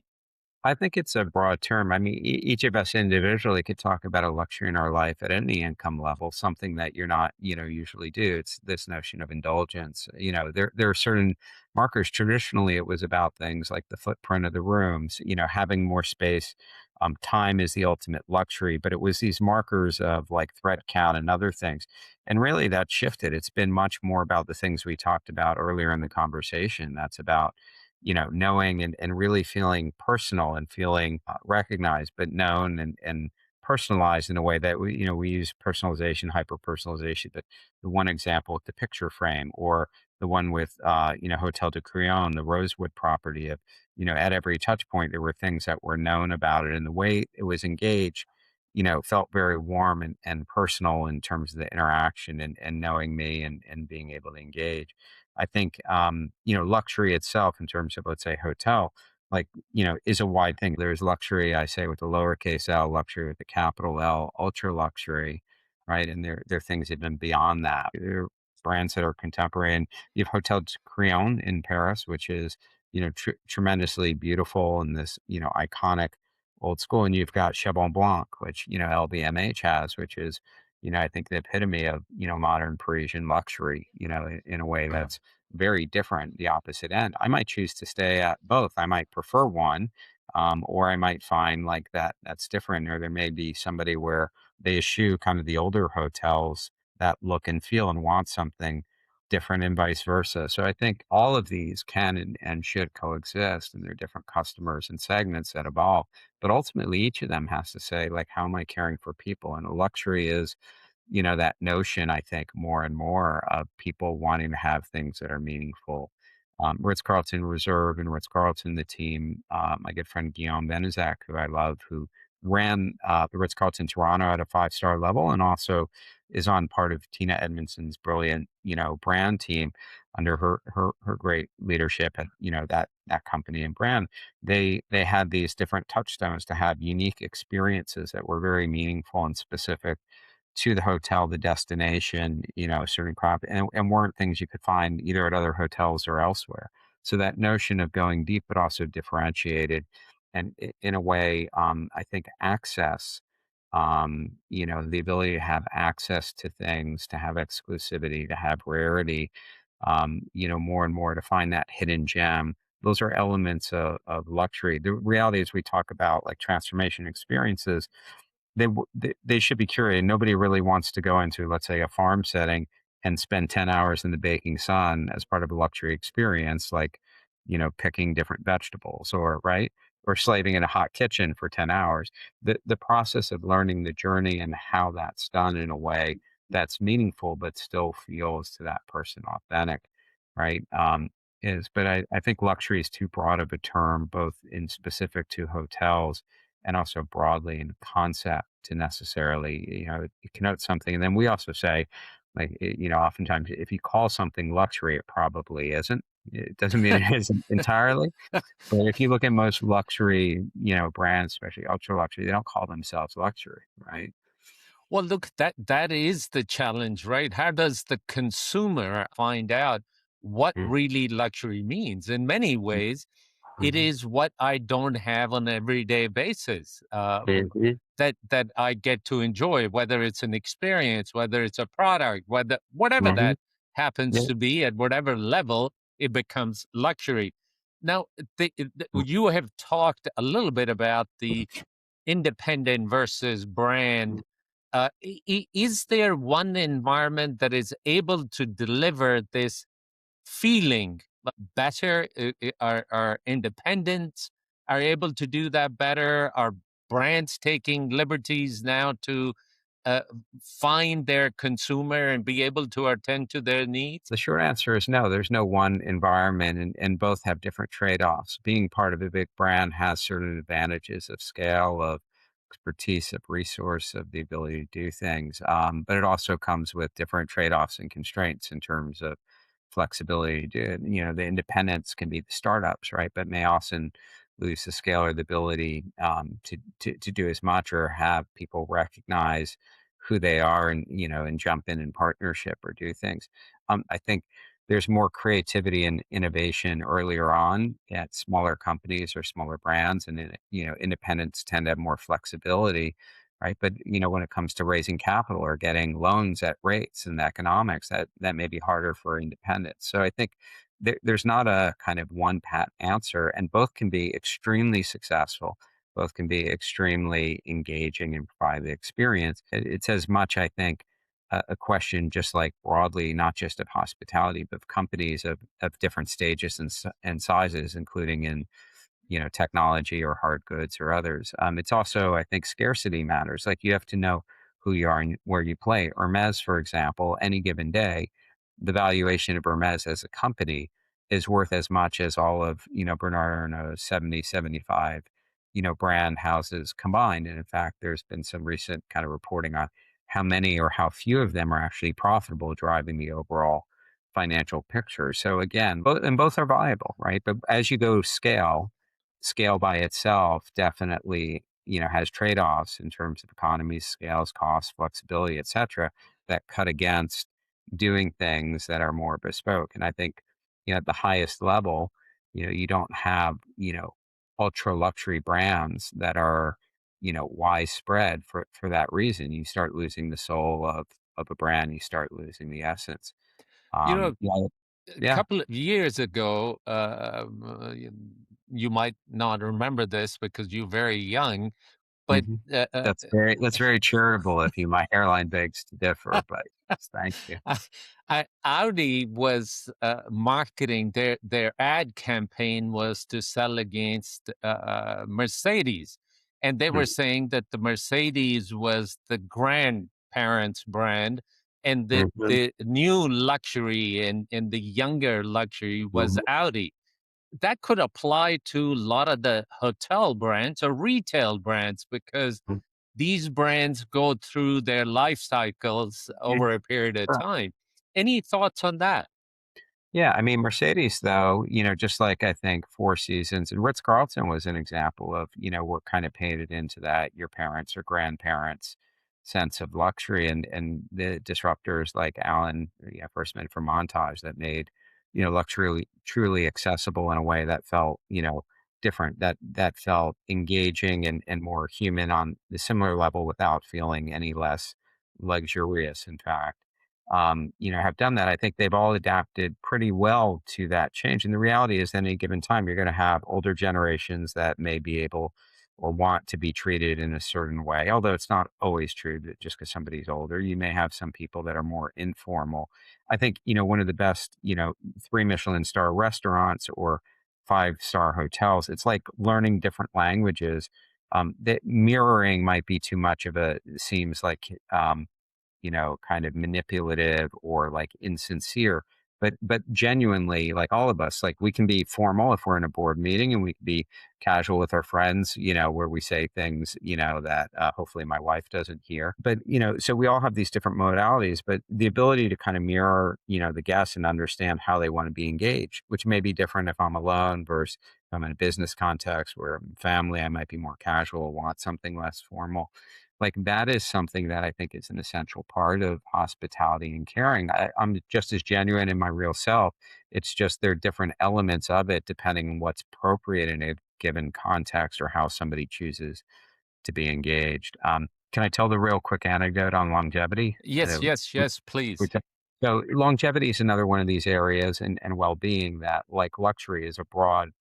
[SPEAKER 2] I think it's a broad term. I mean, each of us individually could talk about a luxury in our life at any income level, something that you're not, usually do. It's this notion of indulgence. There are certain markers. Traditionally, it was about things like the footprint of the rooms, having more space. Time is the ultimate luxury, but it was these markers of like thread count and other things. And really that shifted. It's been much more about the things we talked about earlier in the conversation. That's about knowing and really feeling personal and feeling recognized, but known and personalized in a way that we use personalization, hyper personalization. But the one example with the picture frame, or the one with Hotel de Crillon, the Rosewood property of at every touch point there were things that were known about it, and the way it was engaged. Felt very warm and personal in terms of the interaction and knowing me and being able to engage. I think, luxury itself in terms of, let's say, hotel, like, is a wide thing. There's luxury, I say, with the lowercase L, luxury with the capital L, ultra luxury, right? And there are things even beyond that. There are brands that are contemporary. And you have Hotel de Crillon in Paris, which is, tremendously beautiful and this, iconic old school. And you've got Cheval Blanc, which, LVMH has, which is, I think the epitome of, modern Parisian luxury, in a way that's very different, the opposite end. I might choose to stay at both. I might prefer one, or I might find like that's different. Or there may be somebody where they eschew kind of the older hotels that look and feel and want something different, and vice versa. So I think all of these can and should coexist, and there are different customers and segments that evolve. But ultimately, each of them has to say, like, how am I caring for people? And a luxury is that notion, I think, more and more of people wanting to have things that are meaningful. Ritz-Carlton Reserve and Ritz-Carlton, the team, my good friend Guillaume Benizak, who I love, who ran the Ritz Carlton Toronto at a 5-star level, and also is on part of Tina Edmondson's brilliant, brand team under her great leadership at that company and brand. They had these different touchstones to have unique experiences that were very meaningful and specific to the hotel, the destination, certain crop, and weren't things you could find either at other hotels or elsewhere. So that notion of going deep, but also differentiated, and in a way, I think access, the ability to have access to things, to have exclusivity, to have rarity, more and more to find that hidden gem. Those are elements of luxury. The reality is we talk about like transformation experiences, they should be curated. Nobody really wants to go into, let's say, a farm setting and spend 10 hours in the baking sun as part of a luxury experience, like, picking different vegetables or right? Or slaving in a hot kitchen for 10 hours. The process of learning the journey and how that's done in a way that's meaningful but still feels to that person authentic, right? But I think luxury is too broad of a term, both in specific to hotels and also broadly in concept to necessarily, it connotes something. And then we also say, like, oftentimes if you call something luxury, it probably isn't. It doesn't mean it isn't entirely. But if you look at most luxury, brands, especially ultra luxury, they don't call themselves luxury, right?
[SPEAKER 1] Well, look, that is the challenge, right? How does the consumer find out what
[SPEAKER 2] Mm,
[SPEAKER 1] really luxury means? In many
[SPEAKER 2] mm,
[SPEAKER 1] ways, it
[SPEAKER 2] mhm,
[SPEAKER 1] is what I don't have on an everyday basis.
[SPEAKER 2] mhm,
[SPEAKER 1] That I get to enjoy, whether it's an experience, whether it's a product, whatever
[SPEAKER 2] mhm,
[SPEAKER 1] that happens
[SPEAKER 2] yeah,
[SPEAKER 1] to be at whatever level, it becomes luxury. Now,
[SPEAKER 2] mm.
[SPEAKER 1] you have talked a little bit about the independent versus brand. Is there one environment that is able to deliver this feeling better? Are independents are able to do that better? Are brands taking liberties now to uh, find their consumer and be able to attend to their needs?
[SPEAKER 2] The short answer is no. There's no one environment, and both have different trade-offs. Being part of a big brand has certain advantages of scale, of expertise, of resource, of the ability to do things. But it also comes with different trade-offs and constraints in terms of flexibility to do it. The independents can be the startups, right? But may often lose the scale or the ability to do as much or have people recognize who they are and jump in partnership or do things. I think there's more creativity and innovation earlier on at smaller companies or smaller brands, and then, independents tend to have more flexibility, right? But when it comes to raising capital or getting loans at rates and economics, that may be harder for independents. So I think there's not a kind of one pat answer, and both can be extremely successful. Both can be extremely engaging and provide the experience. It's as much, I think, a question just like broadly, not just of hospitality, but of companies of different stages and sizes, including in technology or hard goods or others. It's also, I think, scarcity matters. Like you have to know who you are and where you play. Hermes, for example, any given day, the valuation of Hermes as a company is worth as much as all of Bernard Arnault's 70, 75 brand houses combined. And in fact, there's been some recent kind of reporting on how many or how few of them are actually profitable, driving the overall financial picture. So again, both are viable, right? But as you go scale by itself definitely, has trade-offs in terms of economies, scales, costs, flexibility, et cetera, that cut against doing things that are more bespoke. And I think, at the highest level, you don't have, ultra luxury brands that are, widespread for that reason. You start losing the soul of a brand, you start losing the essence.
[SPEAKER 1] You know,
[SPEAKER 2] Yeah,
[SPEAKER 1] a
[SPEAKER 2] yeah.
[SPEAKER 1] couple of years ago, you might not remember this because you're very young, but
[SPEAKER 2] Mhm. That's very charitable of you. My hairline begs to differ, but yes, thank you.
[SPEAKER 1] I, Audi was marketing their ad campaign was to sell against Mercedes, and they were
[SPEAKER 2] Mm,
[SPEAKER 1] saying that the Mercedes was the grandparents' brand, and the
[SPEAKER 2] mhm,
[SPEAKER 1] the new luxury and the younger luxury was
[SPEAKER 2] mhm,
[SPEAKER 1] Audi. that could apply to a lot of the hotel brands or retail brands because
[SPEAKER 2] Mm,
[SPEAKER 1] these brands go through their life cycles
[SPEAKER 2] mm,
[SPEAKER 1] over a period of
[SPEAKER 2] sure.
[SPEAKER 1] time. Any thoughts on that?
[SPEAKER 2] Yeah, I mean, Mercedes, though, just like I think Four Seasons and Ritz-Carlton was an example of, what kind of painted into that your parents or grandparents' sense of luxury and the disruptors like Alan, yeah, first meant for Montage that made, luxury truly accessible in a way that felt, different, that felt engaging and more human on the similar level without feeling any less luxurious, in fact. Have done that. I think they've all adapted pretty well to that change. And the reality is, at any given time, you're going to have older generations that may be able or want to be treated in a certain way. Although it's not always true that just because somebody's older, you may have some people that are more informal. I think, one of the best, three Michelin star restaurants or five-star hotels, it's like learning different languages. That mirroring might be too much of a, seems like, kind of manipulative or like insincere. But genuinely, like all of us, like we can be formal if we're in a board meeting, and we can be casual with our friends, where we say things, that hopefully my wife doesn't hear. But so we all have these different modalities, but the ability to kind of mirror, the guests and understand how they want to be engaged, which may be different if I'm alone versus if I'm in a business context where I'm family, I might be more casual, want something less formal. Like, that is something that I think is an essential part of hospitality and caring. I'm just as genuine in my real self. It's just there are different elements of it depending on what's appropriate in a given context or how somebody chooses to be engaged. Can I tell the real quick anecdote on longevity?
[SPEAKER 1] Yes, yes,
[SPEAKER 2] We-
[SPEAKER 1] yes,
[SPEAKER 2] we
[SPEAKER 1] please.
[SPEAKER 2] ta- so longevity is another one of these areas, and well-being that, like luxury, is a broad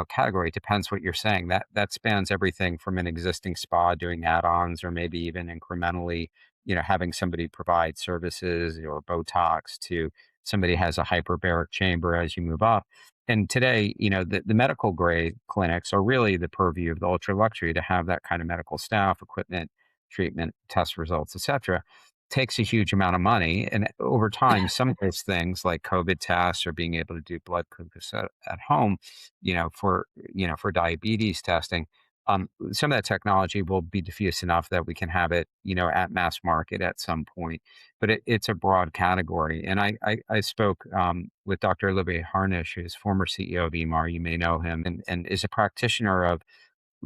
[SPEAKER 2] category. It depends what you're saying. That spans everything from an existing spa doing add-ons or maybe even incrementally, having somebody provide services or Botox to somebody has a hyperbaric chamber as you move up. And today, the medical grade clinics are really the purview of the ultra luxury to have that kind of medical staff, equipment, treatment, test results, etc. Takes a huge amount of money. And over time, some of those things like COVID tests or being able to do blood glucose at home for diabetes testing, some of that technology will be diffuse enough that we can have it, at mass market at some point. But it's a broad category. And I spoke with Dr. Olivier Harnish, who's former CEO of EMAR. You may know him, and is a practitioner of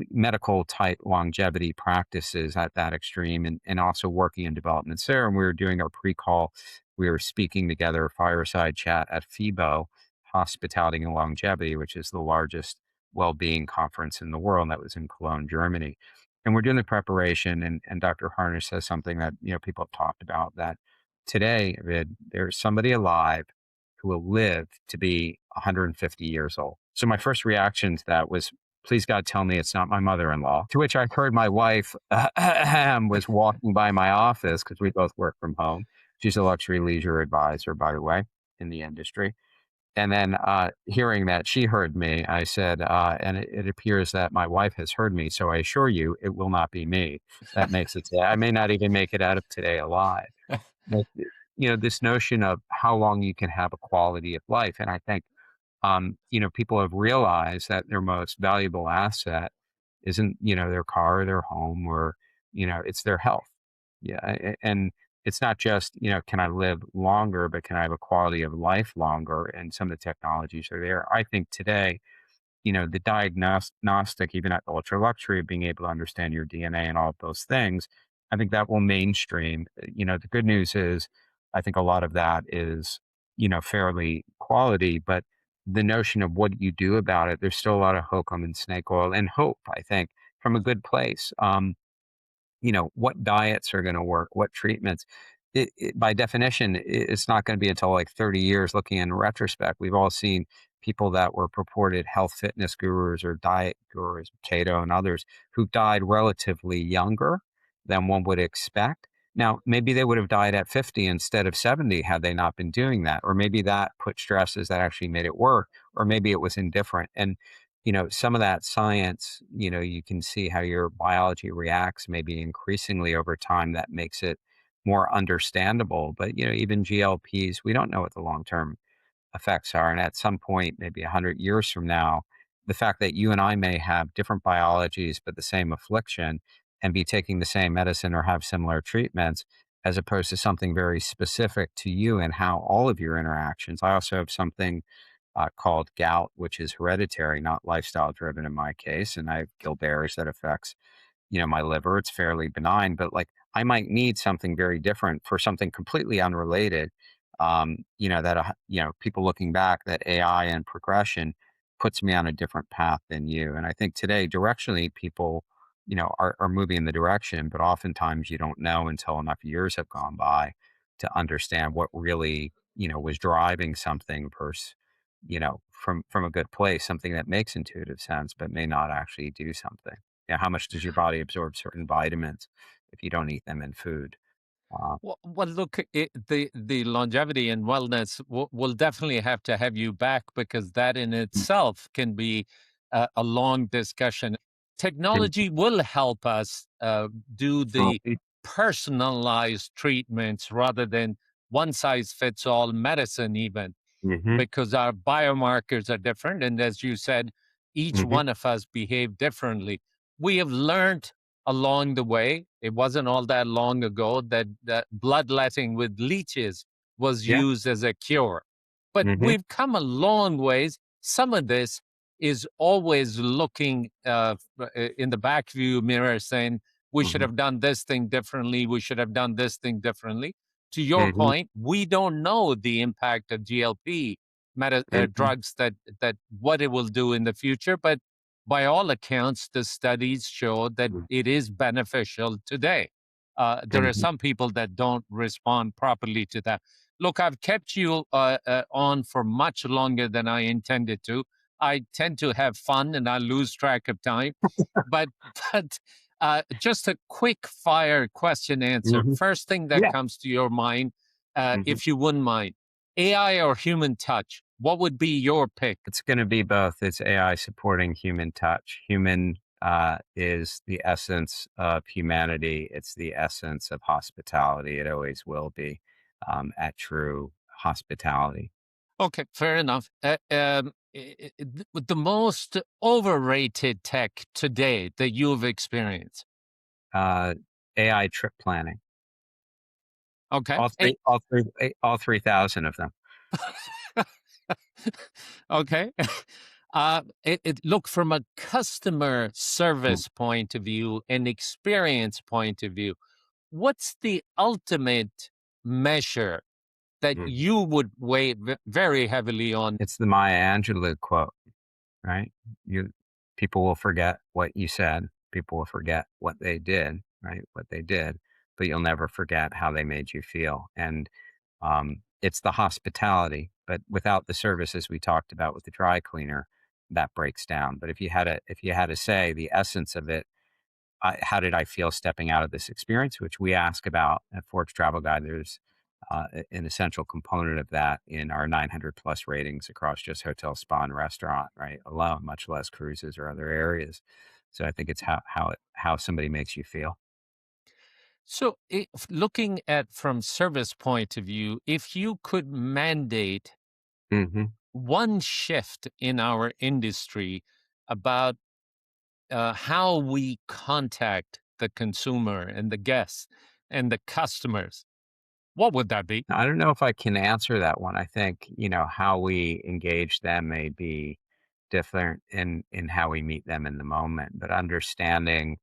[SPEAKER 2] medical type longevity practices at that extreme and also working in developments there. And we were doing our pre-call. We were speaking together, fireside chat at FIBO, Hospitality and Longevity, which is the largest well-being conference in the world. That was in Cologne, Germany. And we're doing the preparation, and Dr. Harnish says something that people have talked about, that today, Vid, there's somebody alive who will live to be 150 years old. So my first reaction to that was, please God, tell me it's not my mother-in-law. To which I heard my wife was walking by my office because we both work from home. She's a luxury leisure advisor, by the way, in the industry. And then hearing that she heard me, I said, and it appears that my wife has heard me. So I assure you, it will not be me. That makes it today. I may not even make it out of today alive. But, this notion of how long you can have a quality of life. And I think people have realized that their most valuable asset isn't, their car or their home or, it's their health. Yeah. And it's not just, can I live longer, but can I have a quality of life longer? And some of the technologies are there. I think today, the diagnostic, even at ultra luxury, being able to understand your DNA and all of those things, I think that will mainstream. The good news is, I think a lot of that is, fairly quality, but the notion of what you do about it, there's still a lot of hokum and snake oil and hope, I think, from a good place. What diets are going to work, what treatments. By definition, it's not going to be until like 30 years looking in retrospect. We've all seen people that were purported health fitness gurus or diet gurus, Cato and others, who died relatively younger than one would expect. Now, maybe they would have died at 50 instead of 70 had they not been doing that. Or maybe that put stresses that actually made it work, or maybe it was indifferent. And some of that science, you can see how your biology reacts maybe increasingly over time that makes it more understandable. But, even GLPs, we don't know what the long term effects are. And at some point, maybe 100 years from now, the fact that you and I may have different biologies, but the same affliction and be taking the same medicine or have similar treatments, as opposed to something very specific to you and how all of your interactions. I also have something called gout, which is hereditary, not lifestyle driven in my case. And I have Gilbert's that affects my liver. It's fairly benign, but like I might need something very different for something completely unrelated. That people looking back, that AI and progression puts me on a different path than you. And I think today, directionally, people, are moving in the direction, but oftentimes you don't know until enough years have gone by to understand what really, was driving something versus, from a good place, something that makes intuitive sense, but may not actually do something. Yeah, how much does your body absorb certain vitamins if you don't eat them in food? Uh,
[SPEAKER 1] Well, look, the longevity and wellness will definitely have to have you back because that in
[SPEAKER 2] mm,
[SPEAKER 1] itself can be a long discussion.
[SPEAKER 2] mm,
[SPEAKER 1] Technology will help us do
[SPEAKER 2] well,
[SPEAKER 1] the personalized treatments rather than one size fits all medicine, even
[SPEAKER 2] mhm,
[SPEAKER 1] because our biomarkers are different. And as you said, each
[SPEAKER 2] mhm,
[SPEAKER 1] one of us behave differently. We have learned along the way, it wasn't all that long ago that bloodletting with leeches was
[SPEAKER 2] yeah,
[SPEAKER 1] used as a cure. But
[SPEAKER 2] mhm,
[SPEAKER 1] we've come a long ways. Some of this is always looking in the back view mirror saying, we should
[SPEAKER 2] mhm,
[SPEAKER 1] have done this thing differently. We should have done this thing differently. To your
[SPEAKER 2] mhm,
[SPEAKER 1] point, we don't know the impact of GLP
[SPEAKER 2] mhm,
[SPEAKER 1] drugs that what it will do in the future. But by all accounts, the studies show that
[SPEAKER 2] mhm,
[SPEAKER 1] it is beneficial today. There are
[SPEAKER 2] mhm.
[SPEAKER 1] some people that don't respond properly to that. Look, I've kept you on for much longer than I intended to. I tend to have fun and I lose track of time. But but just a quick fire question answer.
[SPEAKER 2] Mhm.
[SPEAKER 1] First thing that
[SPEAKER 2] Yeah.
[SPEAKER 1] comes to your mind,
[SPEAKER 2] Mhm.
[SPEAKER 1] if you wouldn't mind, AI or human touch? What would be your pick?
[SPEAKER 2] It's gonna be both. It's AI supporting human touch. Human, is the essence of humanity. It's the essence of hospitality. It always will be, at true hospitality.
[SPEAKER 1] Okay, fair enough. The most overrated tech today that you've experienced.
[SPEAKER 2] Uh, AI trip planning.
[SPEAKER 1] Okay.
[SPEAKER 2] All 3 all 3 all 3,000 of them.
[SPEAKER 1] Okay. Look, from a customer
[SPEAKER 2] Mm,
[SPEAKER 1] service point of view and experience point of view, what's the ultimate measure that
[SPEAKER 2] mm.
[SPEAKER 1] you would weigh very heavily on?
[SPEAKER 2] It's the Maya Angelou quote, right? You People will forget what you said. People will forget what they did, right? What they did, but you'll never forget how they made you feel. And it's the hospitality, but without the services we talked about with the dry cleaner, that breaks down. But if you had to say the essence of it, how did I feel stepping out of this experience, which we ask about at Forbes Travel Guide. There's an essential component of that in our 900 plus ratings across just hotel, spa, and restaurant, right? Alone, much less cruises or other areas. So I think it's how somebody makes you feel.
[SPEAKER 1] So, if looking at from service point of view, if you could mandate
[SPEAKER 2] Hmm.
[SPEAKER 1] one shift in our industry about how we contact the consumer and the guests and the customers, what would that be?
[SPEAKER 2] I don't know if I can answer that one. I think how we engage them may be different in how we meet them in the moment, but understanding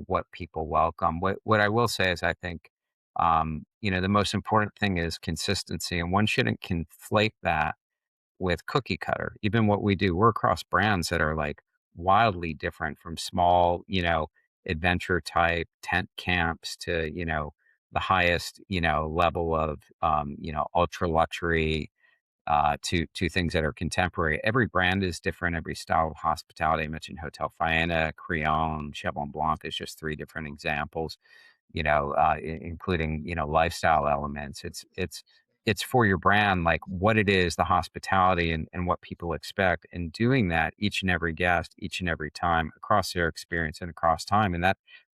[SPEAKER 2] what people welcome. What I will say is I think the most important thing is consistency, and one shouldn't conflate that with cookie cutter. Even what we do, we're across brands that are like wildly different, from small, adventure type tent camps to, the highest, level of, ultra luxury, to things that are contemporary. Every brand is different. Every style of hospitality. I mentioned Hotel Faena, Creon, Cheval Blanc is just three different examples. Including lifestyle elements. It's for your brand, like what it is, the hospitality, and what people expect, and doing that each and every guest, each and every time across their experience and across time, and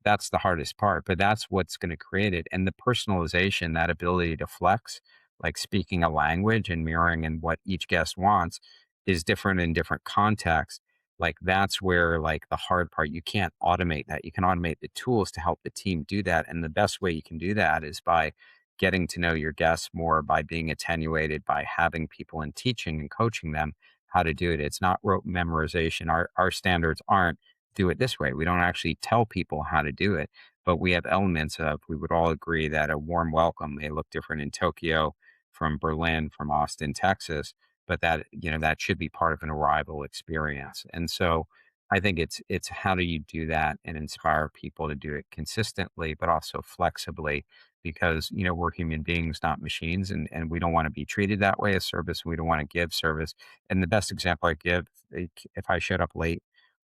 [SPEAKER 2] that's the hardest part. But that's what's going to create it, and the personalization, that ability to flex like speaking a language and mirroring and what each guest wants is different in different contexts. Like that's where like the hard part, you can't automate that. You can automate the tools to help the team do that. And the best way you can do that is by getting to know your guests more, by being attenuated, by having people and teaching and coaching them how to do it. It's not rote memorization. Our standards aren't do it this way. We don't actually tell people how to do it, but we have elements of, we would all agree that a warm welcome may look different in Tokyo from Berlin, from Austin, Texas, but that, you know, that should be part of an arrival experience. And so I think it's how do you do that and inspire people to do it consistently, but also flexibly, because, you know, we're human beings, not machines, and we don't want to be treated that way as service. We don't want to give service. And the best example I give, like, if I showed up late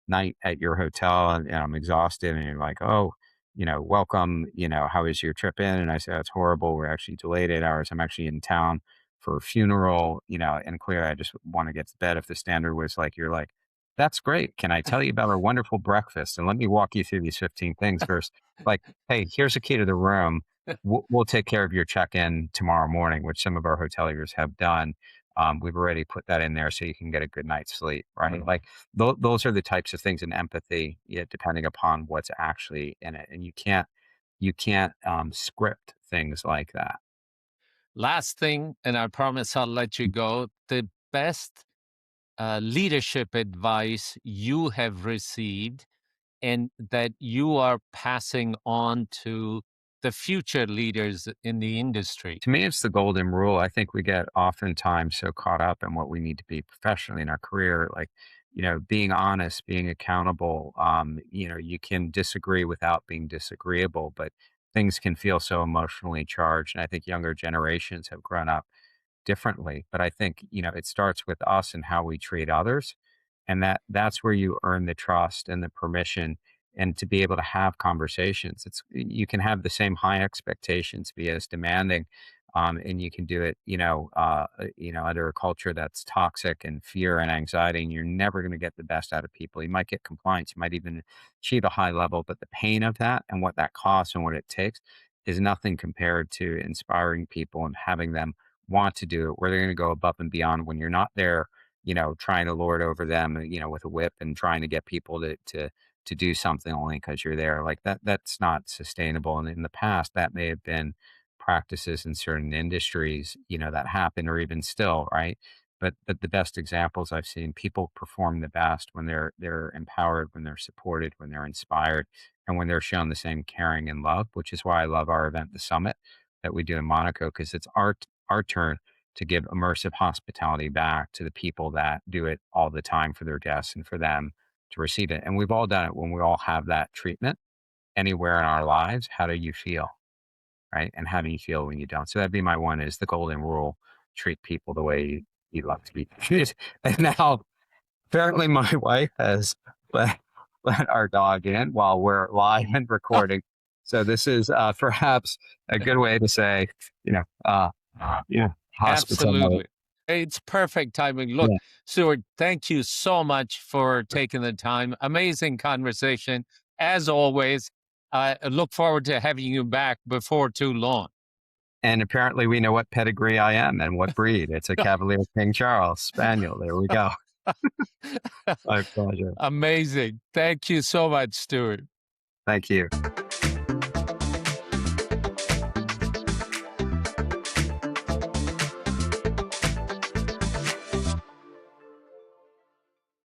[SPEAKER 2] night at your hotel and I'm exhausted and you're like, oh, you know, welcome, you know, how was your trip in? And I say, that's horrible. We're actually delayed 8 hours. I'm actually in town for a funeral, you know, and clearly I just want to get to bed. If the standard was like, you're like, that's great. Can I tell you about our wonderful breakfast? And let me walk you through these 15 things first. Like, hey, here's a key to the room. We'll take care of your check-in tomorrow morning, which some of our hoteliers have done. We've already put that in there so you can get a good night's sleep, right? Like those are the types of things in empathy, yeah, depending upon what's actually in it. And you can't script things like that.
[SPEAKER 1] Last thing, and I promise I'll let you go. The best leadership advice you have received and that you are passing on to the future leaders in the industry?
[SPEAKER 2] To me, it's the golden rule. I think we get oftentimes so caught up in what we need to be professionally in our career, like, you know, being honest, being accountable. You know, you can disagree without being disagreeable, but things can feel so emotionally charged. And I think younger generations have grown up differently. But I think, you know, it starts with us and how we treat others. And that's where you earn the trust and the permission and to be able to have conversations. It's you can have the same high expectations, be as demanding, and you can do it, you know, under a culture that's toxic and fear and anxiety, and you're never going to get the best out of people. You might get compliance, you might even achieve a high level, but the pain of that and what that costs and what it takes is nothing compared to inspiring people and having them want to do it, where they're going to go above and beyond when you're not there, you know, trying to lord over them, you know, with a whip and trying to get people to do something only because you're there. Like that's not sustainable. And in the past, that may have been practices in certain industries, you know, that happen or even still, right? But the best examples I've seen, people perform the best when they're empowered, when they're supported, when they're inspired, and when they're shown the same caring and love, which is why I love our event, the summit that we do in Monaco, because it's our turn to give immersive hospitality back to the people that do it all the time for their guests and for them to receive it. And we've all done it when we all have that treatment anywhere in our lives. How do you feel? Right. And how do you feel when you don't? So that'd be my one is the golden rule: treat people the way you'd love to be treated. And now apparently my wife has let, let our dog in while we're live and recording. So this is perhaps a good way to say, you know, yeah, hospitality.
[SPEAKER 1] Absolutely. It's perfect timing. Look,
[SPEAKER 2] Yeah.
[SPEAKER 1] Stuart, thank you so much for taking the time. Amazing conversation. As always, I look forward to having you back before too long.
[SPEAKER 2] And apparently we know what pedigree I am and what breed. It's a Cavalier King Charles Spaniel. There we go. My pleasure.
[SPEAKER 1] Amazing. Thank you so much, Stuart.
[SPEAKER 2] Thank you.